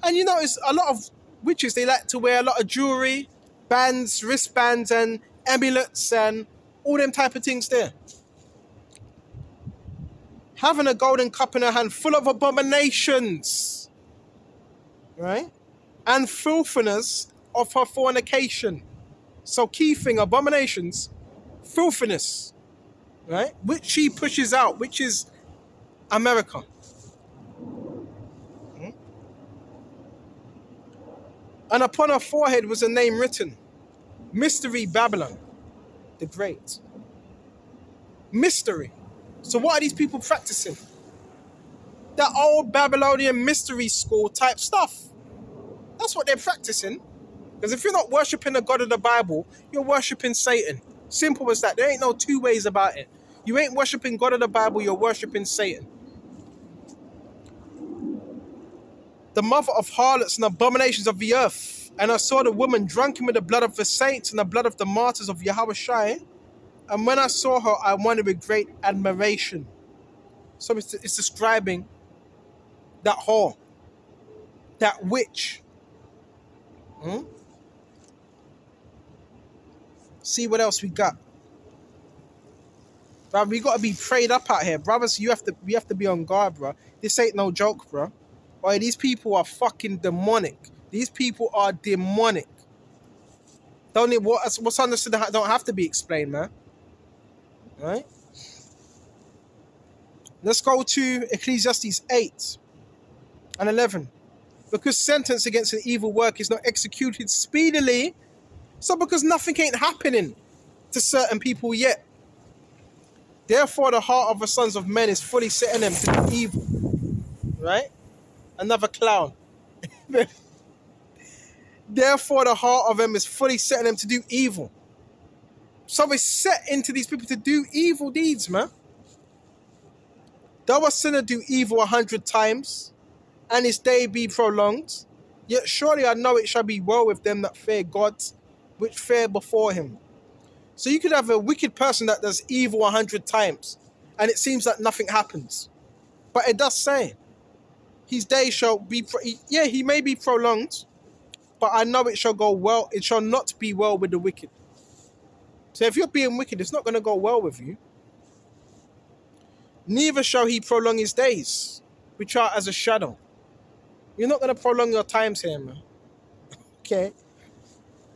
And you notice a lot of witches, they like to wear a lot of jewelry, bands, wristbands, and amulets, and all them type of things there. Having a golden cup in her hand, full of abominations, right? And filthiness of her fornication. So key thing, abominations, filthiness, right? Which she pushes out, which is America. And upon her forehead was a name written, Mystery Babylon, the Great. Mystery. So what are these people practicing? That old Babylonian mystery school type stuff. That's what they're practicing. Because if you're not worshipping the God of the Bible, you're worshipping Satan. Simple as that. There ain't no 2 ways about it. You ain't worshipping God of the Bible, you're worshipping Satan. The mother of harlots and abominations of the earth. And I saw the woman drunken with the blood of the saints and the blood of the martyrs of Yahweh Shai. And when I saw her, I wondered with great admiration. So it's describing that whore, that witch. See what else we got. Bro, we gotta be prayed up out here, brothers. We have to be on guard, bro. This ain't no joke, bro. Boy, these people are fucking demonic. These people are demonic. What's understood don't have to be explained, man. Right? Let's go to Ecclesiastes 8 and 11. Because sentence against an evil work is not executed speedily, so because nothing ain't happening to certain people yet. Therefore, the heart of the sons of men is fully set in them to do evil. Right? Another clown. Therefore, the heart of them is fully set in them to do evil. So it's set into these people to do evil deeds, man. Though a sinner do evil 100 times, and his day be prolonged, yet surely I know it shall be well with them that fear God, which fear before him. So you could have a wicked person that does evil 100 times, and it seems like nothing happens. But it does say, his day shall be, he may be prolonged, but I know it shall go well, it shall not be well with the wicked. So if you're being wicked, it's not going to go well with you. Neither shall he prolong his days, which are as a shadow. You're not going to prolong your times here, man. Okay?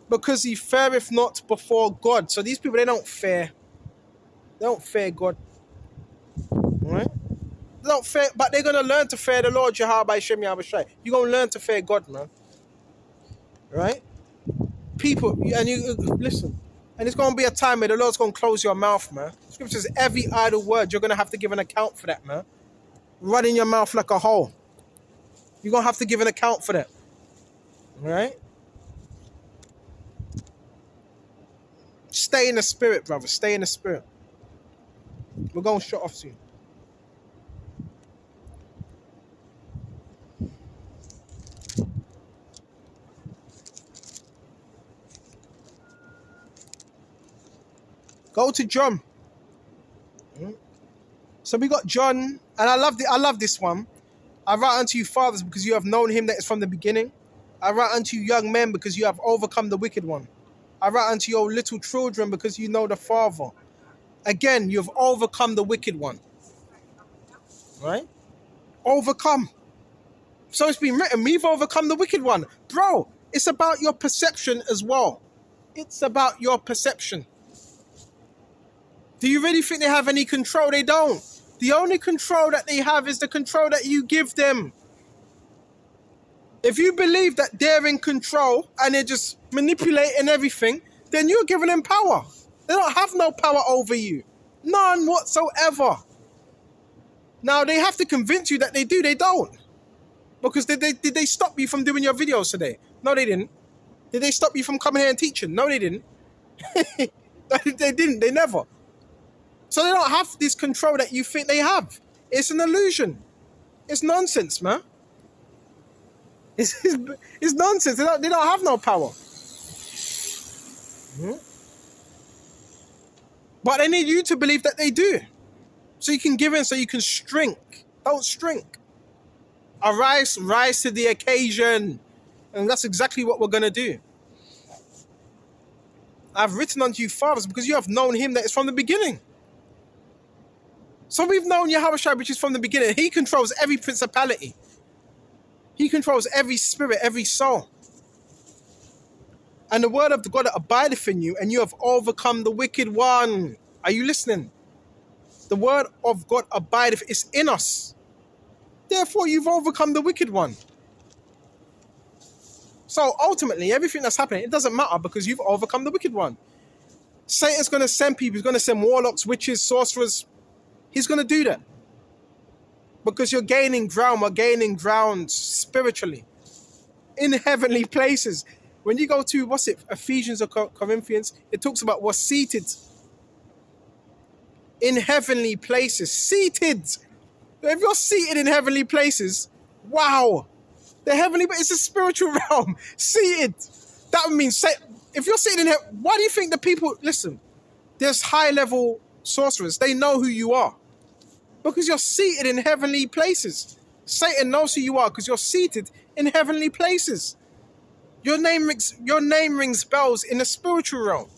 Because he fareth not before God. So these people, they don't fear. They don't fear God. Right? They don't fear, but they're going to learn to fear the Lord, Yahweh Shem Yahweh Shai. You're going to learn to fear God, man. Right? People, and you, listen, and it's going to be a time where the Lord's going to close your mouth, man. Scripture says every idle word, you're going to have to give an account for that, man. Running your mouth like a hole. You're going to have to give an account for that. Right? Stay in the spirit, brother. Stay in the spirit. We're going to shut off soon. Go to John. So we got John, and I love this one. I write unto you, fathers, because you have known him that is from the beginning. I write unto you, young men, because you have overcome the wicked one. I write unto you, little children, because you know the Father. Again, you have overcome the wicked one. Right? Overcome. So it's been written, we've overcome the wicked one. Bro, it's about your perception as well. It's about your perception. Do you really think they have any control? They don't. The only control that they have is the control that you give them. If you believe that they're in control and they're just manipulating everything, then you're giving them power. They don't have no power over you. None whatsoever. Now, they have to convince you that they do. They don't. Because did they stop you from doing your videos today? No, they didn't. Did they stop you from coming here and teaching? No, they didn't. They didn't. They never. So they don't have this control that you think they have. It's an illusion. It's nonsense, man. It's nonsense. They don't have no power. But they need you to believe that they do. So you can give in, so you can shrink. Don't shrink. Arise, rise to the occasion. And that's exactly what we're going to do. I've written unto you, fathers, because you have known him that is from the beginning. So we've known Yahweh Shai, which is from the beginning. He controls every principality. He controls every spirit, every soul. And the word of God abideth in you, and you have overcome the wicked one. Are you listening? The word of God abideth is in us. Therefore, you've overcome the wicked one. So ultimately, everything that's happening, it doesn't matter because you've overcome the wicked one. Satan's going to send people. He's going to send warlocks, witches, sorcerers. He's going to do that. Because you're gaining ground. We're gaining ground spiritually. In heavenly places. When you go to, Ephesians or Corinthians, it talks about we're seated in heavenly places. Seated. If you're seated in heavenly places, wow. The heavenly, it's a spiritual realm. Seated. That would mean, if you're seated in heaven, why do you think the people, listen, there's high-level sorcerers. They know who you are. Because you're seated in heavenly places. Satan knows who you are because you're seated in heavenly places. Your name rings bells in the spiritual realm.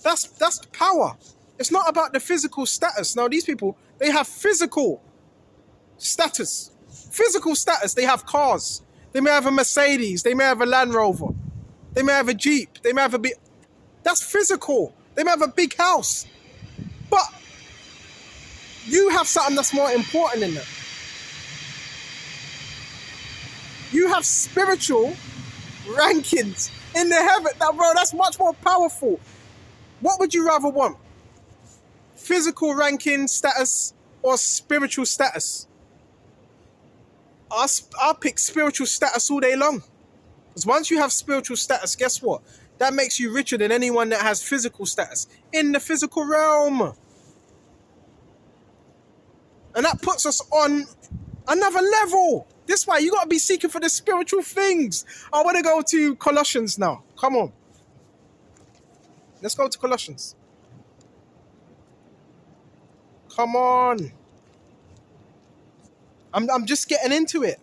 That's power. It's not about the physical status. Now, these people, they have physical status. Physical status. They have cars. They may have a Mercedes. They may have a Land Rover. They may have a Jeep. They may have a big... That's physical. They may have a big house. But you have something that's more important than that. You have spiritual rankings in the heaven. That, bro, that's much more powerful. What would you rather want? Physical ranking status or spiritual status? I'll pick spiritual status all day long. Because once you have spiritual status, guess what? That makes you richer than anyone that has physical status in the physical realm. And that puts us on another level. This way, you got to be seeking for the spiritual things. I want to go to Colossians now. Come on. Let's go to Colossians. Come on. I'm just getting into it.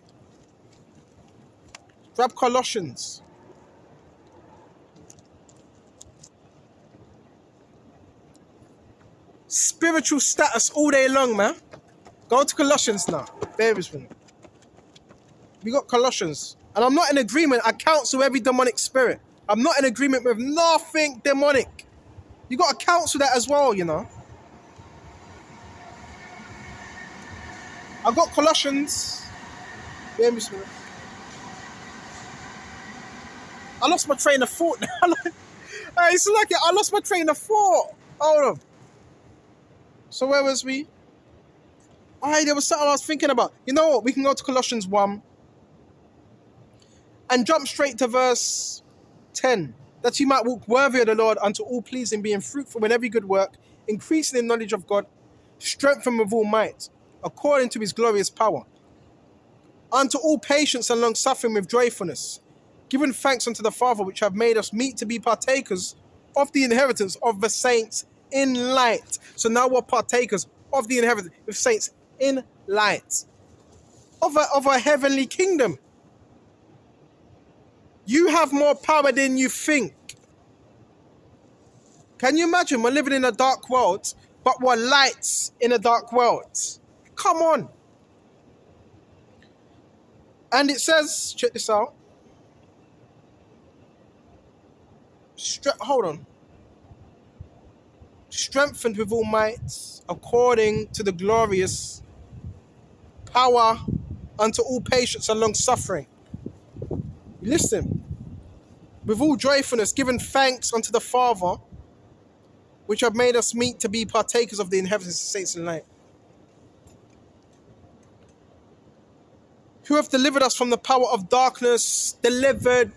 Grab Colossians. Spiritual status all day long, man. Go to Colossians now. Bear with me. We got Colossians. And I'm not in agreement. I counsel every demonic spirit. I'm not in agreement with nothing demonic. You got to counsel that as well, you know. I got Colossians. Bear with me. I lost my train of thought now. It's like I lost my train of thought. Hold on. So where was we? There was something I was thinking about. You know what? We can go to Colossians 1 and jump straight to verse 10. That you might walk worthy of the Lord unto all pleasing, being fruitful in every good work, increasing in knowledge of God, strengthened with all might, according to his glorious power, unto all patience and long suffering with joyfulness, giving thanks unto the Father, which have made us meet to be partakers of the inheritance of the saints in light. So now we're partakers of the inheritance with saints in light of a heavenly kingdom. You have more power than you think. Can you imagine? We're living in a dark world, but we're lights in a dark world. Come on. And it says, check this out. Hold on. Strengthened with all might, according to the glorious power, unto all patience and long suffering. Listen. With all joyfulness, giving thanks unto the Father, which have made us meet to be partakers of the inheritance of saints in light, who have delivered us from the power of darkness, delivered,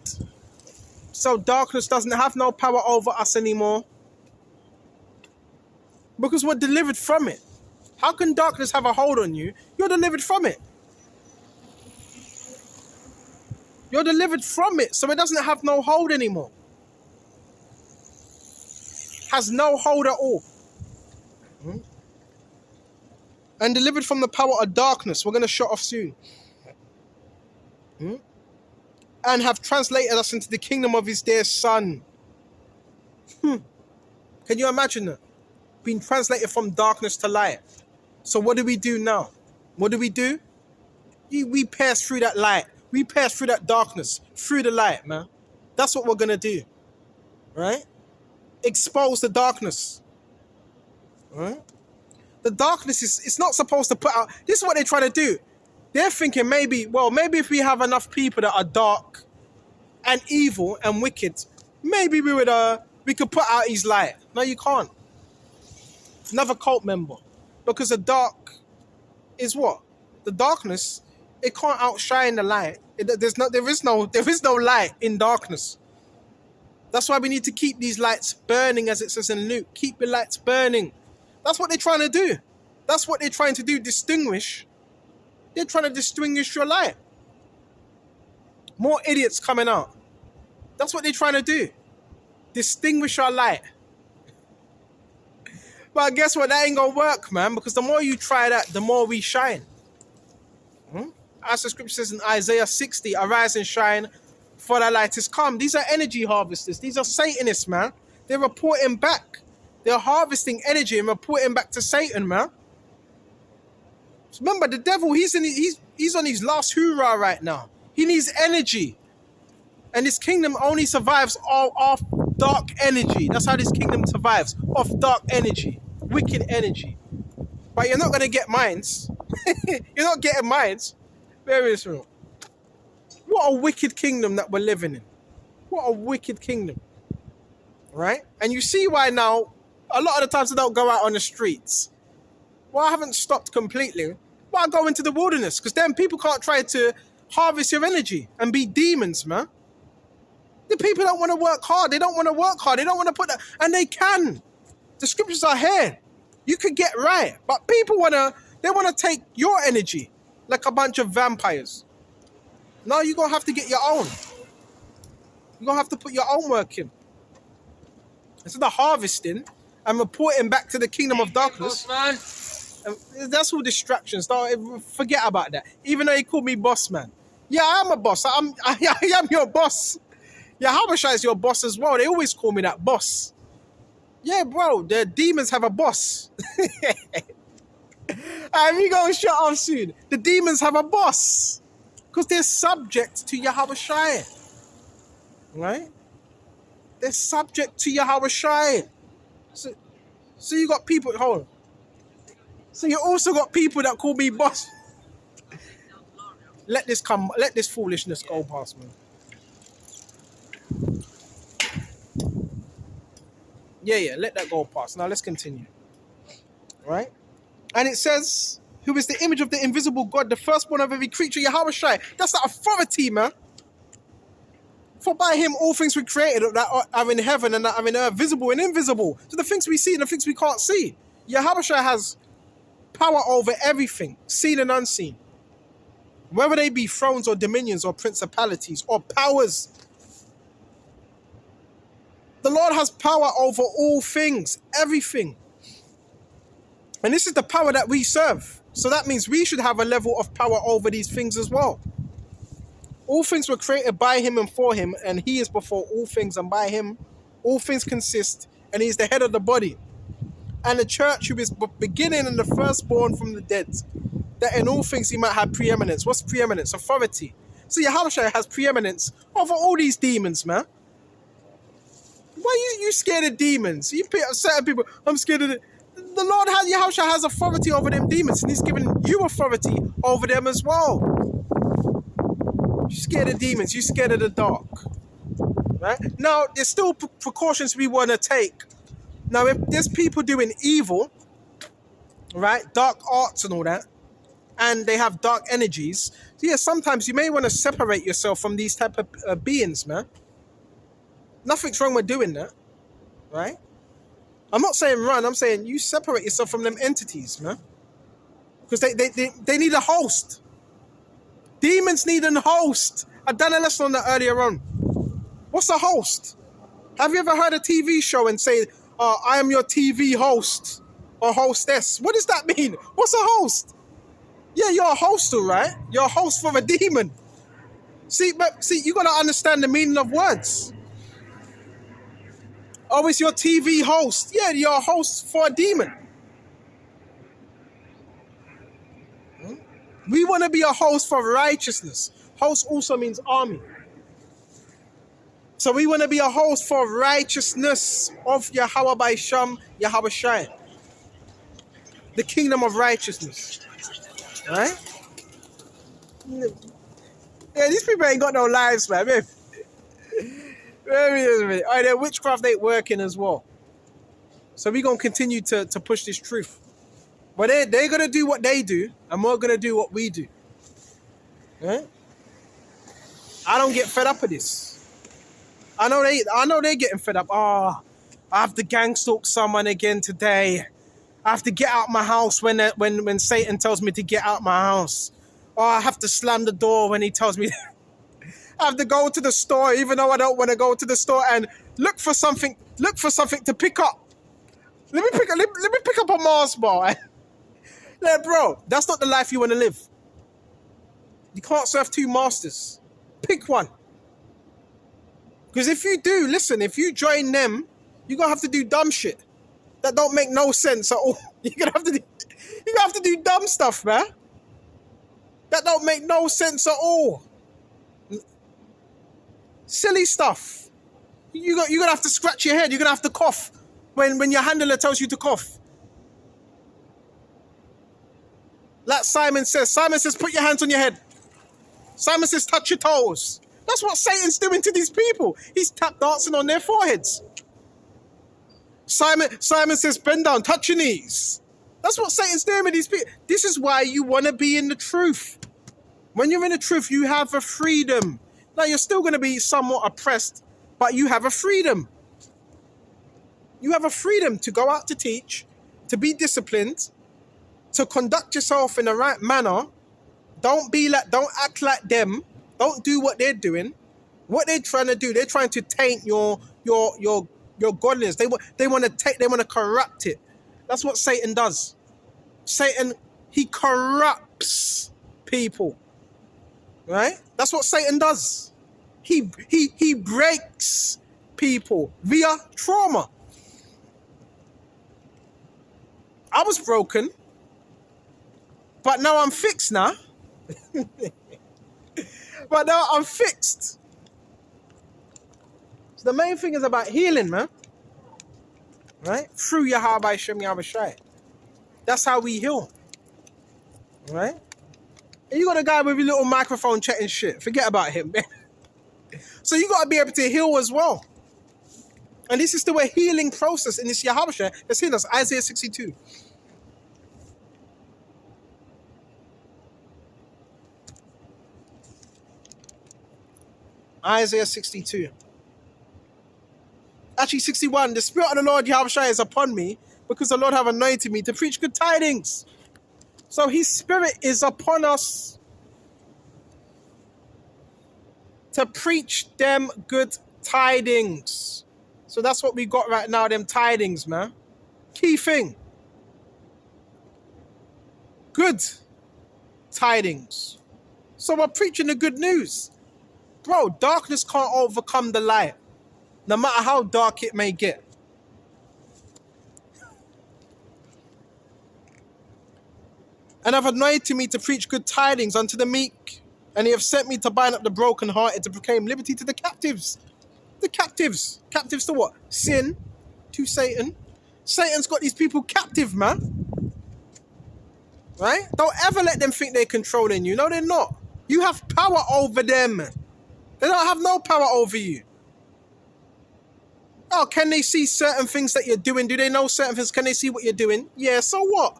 so darkness doesn't have no power over us anymore, because we're delivered from it. How can darkness have a hold on you? You're delivered from it. You're delivered from it, so it doesn't have no hold anymore. Has no hold at all. And delivered from the power of darkness. We're going to shut off soon. And have translated us into the kingdom of his dear Son. Can you imagine that? Being translated from darkness to light. So what do we do now? What do? We pass through that light. We pass through that darkness, through the light, man. That's what we're going to do. Right? Expose the darkness. Right? The darkness it's not supposed to put out. This is what they're trying to do. They're thinking maybe if we have enough people that are dark and evil and wicked, maybe we could put out his light. No, you can't. Another cult member. Because the dark is what? The darkness, it can't outshine the light. There is no light in darkness. That's why we need to keep these lights burning, as it says in Luke. Keep the lights burning. That's what they're trying to do. That's what they're trying to do, distinguish. They're trying to distinguish your light. More idiots coming out. That's what they're trying to do. Distinguish our light. But guess what? That ain't gonna work, man, because the more you try that, the more we shine. As the scripture says in Isaiah 60, arise and shine, for thy light is come. These are energy harvesters. These are Satanists, man. They're reporting back. They're harvesting energy and reporting back to Satan, man. Remember, the devil, he's on his last hoorah right now. He needs energy. And this kingdom only survives off dark energy. That's how this kingdom survives. Off dark energy. Wicked energy. But you're not going to get minds. You're not getting minds. Very true. What a wicked kingdom that we're living in. What a wicked kingdom. Right? And you see why now, a lot of the times I don't go out on the streets. Well, I haven't stopped completely. But I go into the wilderness. Because then people can't try to harvest your energy and be demons, man. The people don't want to work hard. They don't want to work hard. They don't want to put that. And they can. The scriptures are here. You could get right. But people want to take your energy like a bunch of vampires. No, you're going to have to get your own. You're going to have to put your own work in. Instead of harvesting and reporting back to the kingdom of darkness. That's all distractions. Don't forget about that. Even though he called me boss, man. Yeah, I am a boss. I am your boss. Yeah, Habashai is your boss as well. They always call me that boss. Yeah, bro, the demons have a boss. We gonna shut off soon. The demons have a boss. Because they're subject to Yahushua. Right? They're subject to Yahushua. So you got people, hold on. So you also got people that call me boss. Let this foolishness go past, man. Yeah, let that go past. Now let's continue. Right? And it says, who is the image of the invisible God, the firstborn of every creature, Yahushua. That's the authority, man. For by him all things were created that are in heaven and that are in earth, visible and invisible. So the things we see and the things we can't see. Yahushua has power over everything, seen and unseen. Whether they be thrones or dominions or principalities or powers. The Lord has power over all things, everything. And this is the power that we serve. So that means we should have a level of power over these things as well. All things were created by him and for him, and he is before all things, and by him all things consist, and he is the head of the body. And the church, who is beginning and the firstborn from the dead, that in all things he might have preeminence. What's preeminence? Authority. So Yahushua has preeminence over all these demons, man. Why are you scared of demons? You certain people, I'm scared of it. The Lord Yahushua has authority over them demons, and he's given you authority over them as well. You're scared of demons. You're scared of the dark. Right? Now, there's still precautions we want to take. Now, if there's people doing evil, right, dark arts and all that, and they have dark energies, so yeah, sometimes you may want to separate yourself from these type of beings, man. Nothing's wrong with doing that, right? I'm not saying run. I'm saying you separate yourself from them entities, man. Because they need a host. Demons need a host. I done a lesson on that earlier on. What's a host? Have you ever heard a TV show and say, I am your TV host or hostess? What does that mean? What's a host? Yeah, you're a host, all right? You're a host for a demon. See, you got to understand the meaning of words. Oh, it's your TV host. Yeah, you're a host for a demon. We want to be a host for righteousness. Host also means army. So we want to be a host for righteousness of Yahweh by Sham, Yahweh Shai. The kingdom of righteousness. Right? Yeah, these people ain't got no lives, man. Alright, their witchcraft ain't working as well. So we're going to continue to push this truth. But they're going to do what they do, and we're going to do what we do. Right? I don't get fed up with this. I know they're getting fed up. Oh, I have to gang stalk someone again today. I have to get out my house when Satan tells me to get out my house. Oh, I have to slam the door when he tells me I have to go to the store, even though I don't want to go to the store, and look for something to pick up. Let me pick up a Mars bar. Yeah, bro, that's not the life you want to live. You can't serve two masters. Pick one. Because if you do, listen, if you join them, you're going to have to do dumb shit. that don't make no sense at all. You're gonna have to do dumb stuff, man. That don't make no sense at all. Silly stuff. You're gonna have to scratch your head. You're gonna have to cough when your handler tells you to cough. Like Simon says, put your hands on your head. Simon says, touch your toes. That's what Satan's doing to these people. He's tap dancing on their foreheads. Simon says, bend down, touch your knees. That's what Satan's doing with these people. This is why you want to be in the truth. When you're in the truth, you have a freedom. Now, you're still going to be somewhat oppressed, but you have a freedom. You have a freedom to go out to teach, to be disciplined, to conduct yourself in the right manner. Don't act like them. Don't do what they're doing. What they're trying to do, they're trying to taint your godliness. They want to corrupt it. That's what Satan does. Satan, he corrupts people. Right? That's what Satan does. He breaks people via trauma. I was broken, but now I'm fixed now. But now I'm fixed. So the main thing is about healing, man. Right? Through Yahweh Shem Yahushai. That's how we heal. Right? And you got a guy with your little microphone chatting shit. Forget about him, man. So you got to be able to heal as well. And this is the way healing process in this Yahweh that's healing us. Isaiah 62. Isaiah 62. Actually, 61. The Spirit of the Lord Yahweh is upon me because the Lord have anointed me to preach good tidings. So his Spirit is upon us to preach them good tidings. So that's what we got right now, them tidings, man. Key thing. Good tidings. So we're preaching the good news. Bro, darkness can't overcome the light, no matter how dark it may get. And have anointed me to preach good tidings unto the meek. And he have sent me to bind up the brokenhearted, to proclaim liberty to the captives. The captives. Captives to what? Sin. To Satan. Satan's got these people captive, man. Right? Don't ever let them think they're controlling you. No, they're not. You have power over them. They don't have no power over you. Oh, can they see certain things that you're doing? Do they know certain things? Can they see what you're doing? Yeah, so what?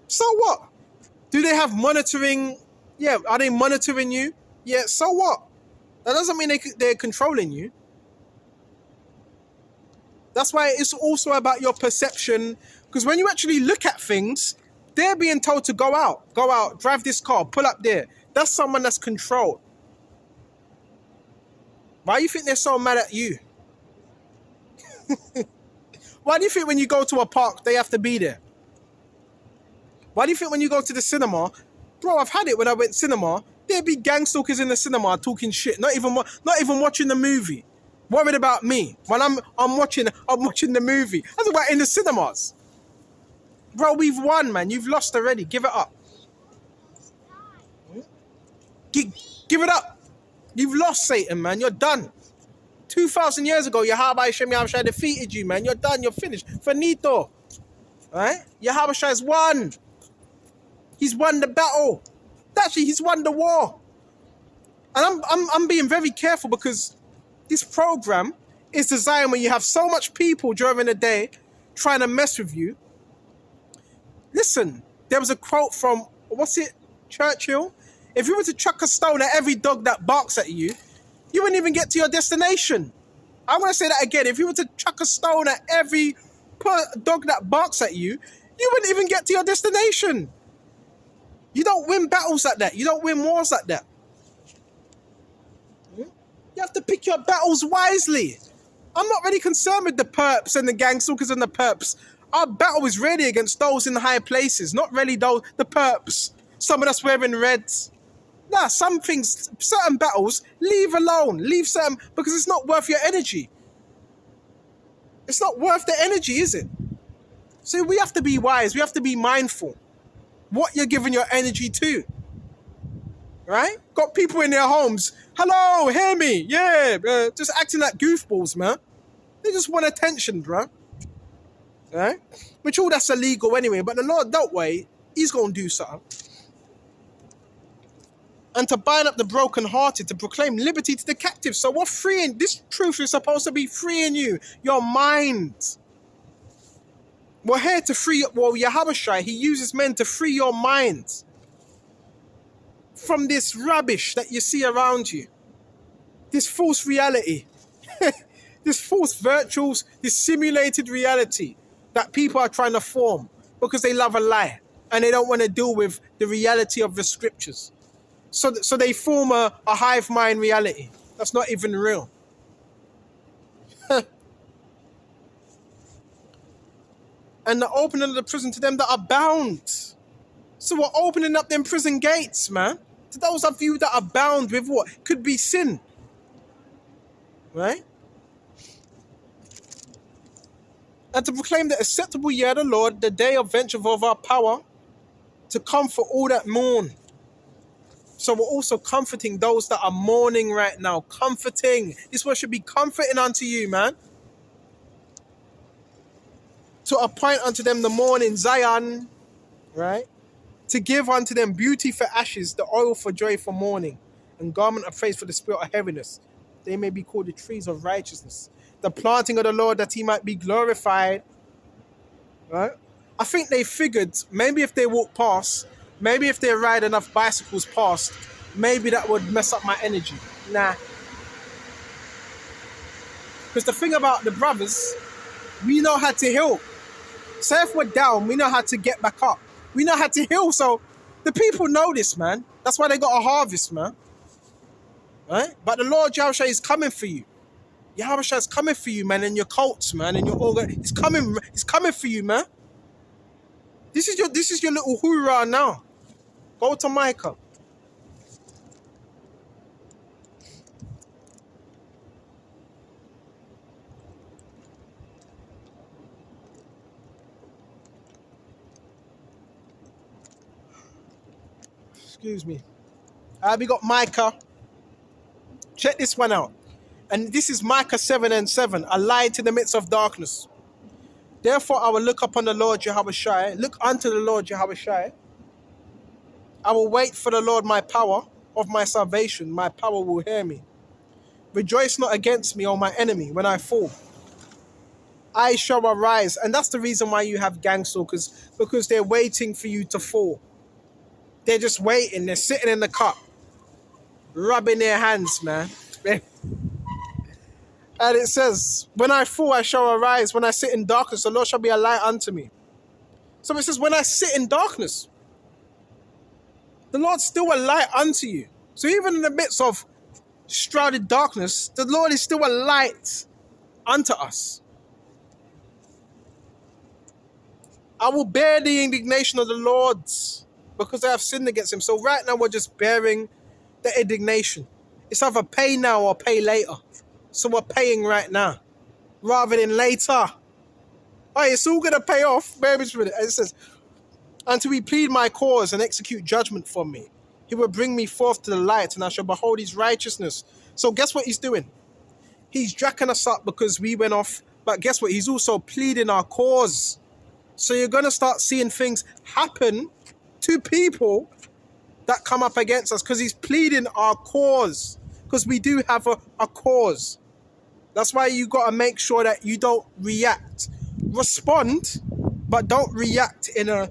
So what? Do they have monitoring? Yeah, are they monitoring you? Yeah, so what? That doesn't mean they're controlling you. That's why it's also about your perception. Because when you actually look at things, they're being told to go out, drive this car, pull up there. That's someone that's controlled. Why do you think they're so mad at you? Why do you think when you go to a park, they have to be there? Why do you think when you go to the cinema, bro, I've had it when I went cinema, there'd be gang stalkers in the cinema talking shit, not even watching the movie, worried about me when I'm watching the movie. That's about in the cinemas. Bro, we've won, man. You've lost already. Give it up. Give it up. You've lost, Satan, man. You're done. 2,000 years ago, Yahweh Shem Yahushai defeated you, man. You're done. You're finished. Finito. Right? Yahweh has won. He's won the battle. Actually, he's won the war. And I'm being very careful because this program is designed when you have so much people during the day trying to mess with you. Listen, there was a quote from, Churchill? If you were to chuck a stone at every dog that barks at you, you wouldn't even get to your destination. I'm going to say that again. If you were to chuck a stone at every dog that barks at you, you wouldn't even get to your destination. You don't win battles like that. You don't win wars like that. You have to pick your battles wisely. I'm not really concerned with the perps and the gang stalkers and the perps. Our battle is really against those in the high places, not really the perps. Some of us wearing reds. Nah, some things, certain battles, leave alone. Leave certain, because it's not worth your energy. It's not worth the energy, is it? So we have to be wise. We have to be mindful what you're giving your energy to. Right? Got people in their homes. Hello, hear me? Yeah, just acting like goofballs, man. They just want attention, bro. Right? Which all that's illegal anyway. But the Lord, that way, he's going to do something. And to bind up the brokenhearted, to proclaim liberty to the captives. So we're freeing. This truth is supposed to be freeing you, your mind. We're here to free. Well, Yahushua, he uses men to free your mind from this rubbish that you see around you. This false reality. This false virtuals, this simulated reality that people are trying to form because they love a lie and they don't want to deal with the reality of the scriptures. So they form a hive mind reality that's not even real. And the opening of the prison to them that are bound. So we're opening up them prison gates, man. To those of you that are bound with what could be sin. Right? And to proclaim the acceptable year of the Lord, the day of venture of our power, to comfort all that mourn. So we're also comforting those that are mourning right now. Comforting. This word should be comforting unto you, man. To appoint unto them the morning Zion, right? To give unto them beauty for ashes, the oil for joy for mourning, and garment of praise for the spirit of heaviness. They may be called the trees of righteousness. The planting of the Lord, that he might be glorified. Right? I think they figured maybe if they walk past, maybe if they ride enough bicycles past, maybe that would mess up my energy. Nah. Because the thing about the brothers, we know how to heal. So if we're down, we know how to get back up. We know how to heal. So the people know this, man. That's why they got a harvest, man. Right? But the Lord Yahushua is coming for you. Yahushua is coming for you, man, and your cults, man, and your organ. It's coming for you, man. This is your little hoorah now. Go to Micah. Excuse me. We got Micah. Check this one out. And this is Micah 7:7. A light in the midst of darkness. Therefore I will look upon the Lord Yahushua. Look unto the Lord Yahushua. I will wait for the Lord my power of my salvation. My power will hear me. Rejoice not against me, O my enemy, when I fall. I shall arise. And that's the reason why you have gang stalkers, because they're waiting for you to fall. They're just waiting. They're sitting in the cup, rubbing their hands, man. And it says, when I fall, I shall arise. When I sit in darkness, the Lord shall be a light unto me. So it says, when I sit in darkness, the Lord's still a light unto you. So even in the midst of shrouded darkness, the Lord is still a light unto us. I will bear the indignation of the Lord because I have sinned against him. So right now we're just bearing the indignation. It's either pay now or pay later. So we're paying right now rather than later. Oh, it's all going to pay off. Bear with it. It says, until he plead my cause and execute judgment for me, he will bring me forth to the light, and I shall behold his righteousness. So guess what he's doing? He's jacking us up because we went off. But guess what? He's also pleading our cause. So you're going to start seeing things happen to people that come up against us because he's pleading our cause. Because we do have a cause. That's why you got to make sure that you don't react. Respond, but don't react in an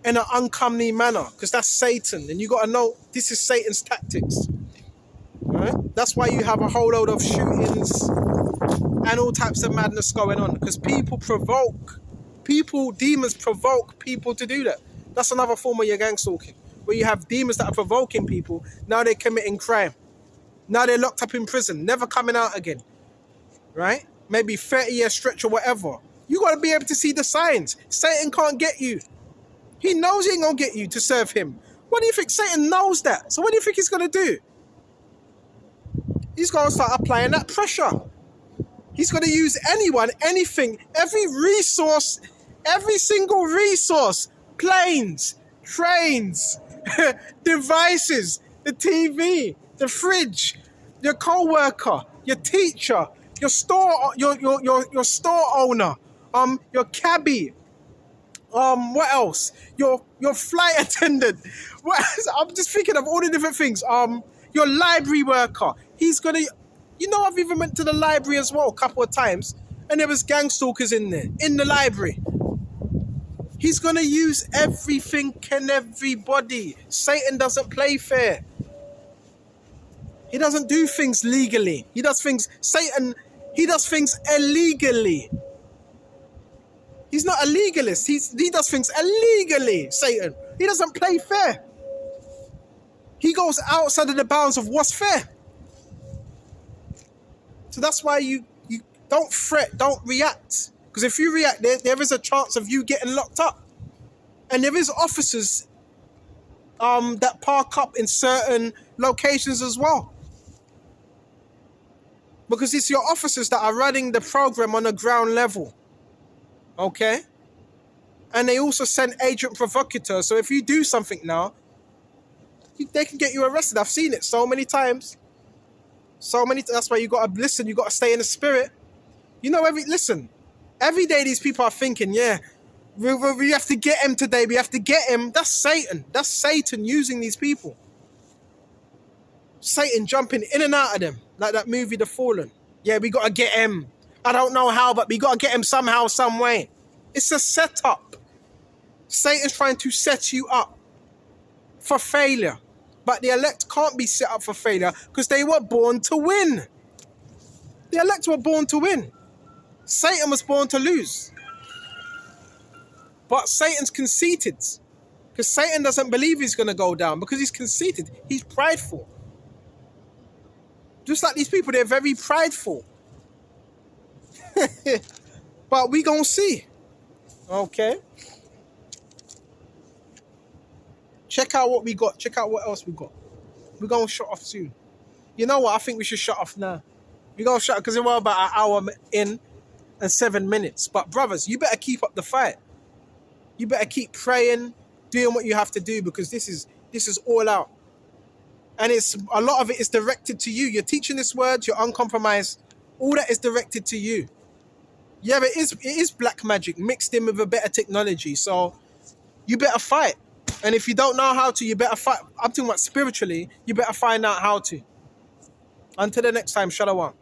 uncomely manner, because that's Satan. And you got to know this is Satan's tactics. Right? That's why you have a whole load of shootings and all types of madness going on, because demons provoke people to do that. That's another form of your gang stalking, where you have demons that are provoking people. Now they're committing crime. Now they're locked up in prison, never coming out again. Right? Maybe 30-year stretch or whatever. You got to be able to see the signs. Satan can't get you. He knows he ain't going to get you to serve him. What do you think? Satan knows that. So what do you think he's going to do? He's going to start applying that pressure. He's going to use anyone, anything, every resource Every single resource, planes, trains, devices, the TV, the fridge, your co-worker, your teacher, your store, your store owner, your cabbie, what else? Your flight attendant. What else? I'm just thinking of all the different things. Your library worker. He's gonna, I've even went to the library as well a couple of times, and there was gang stalkers in there in the library. He's gonna use everything and everybody. Satan doesn't play fair. He doesn't do things legally. He does things. He does things illegally. He's not a legalist. He does things illegally, Satan. He doesn't play fair. He goes outside of the bounds of what's fair. So that's why you don't fret, don't react. Because if you react, there is a chance of you getting locked up. And there is officers that park up in certain locations as well. Because it's your officers that are running the program on the ground level. Okay? And they also send agent provocateurs. So if you do something now, they can get you arrested. I've seen it so many times. That's why you got to listen. You got to stay in the spirit. Every day these people are thinking, yeah, we have to get him today. We have to get him. That's Satan. That's Satan using these people. Satan jumping in and out of them. Like that movie, The Fallen. Yeah, we got to get him. I don't know how, but we got to get him somehow, some way. It's a setup. Satan's trying to set you up for failure. But the elect can't be set up for failure because they were born to win. The elect were born to win. Satan was born to lose. But Satan's conceited. Because Satan doesn't believe he's going to go down because he's conceited. He's prideful. Just like these people, they're very prideful. But we gonna see. Okay. Check out what we got. Check out what else we got. We're gonna shut off soon. You know what? I think we should shut off now. We're gonna shut because we're about an hour in and 7 minutes. But brothers, you better keep up the fight. You better keep praying, doing what you have to do because this is all out. And it's a lot of it is directed to you. You're teaching this word, you're uncompromised. All that is directed to you. Yeah, but it is black magic mixed in with a better technology. So you better fight. And if you don't know how to, you better fight. I'm talking about spiritually. You better find out how to. Until the next time, Shalom.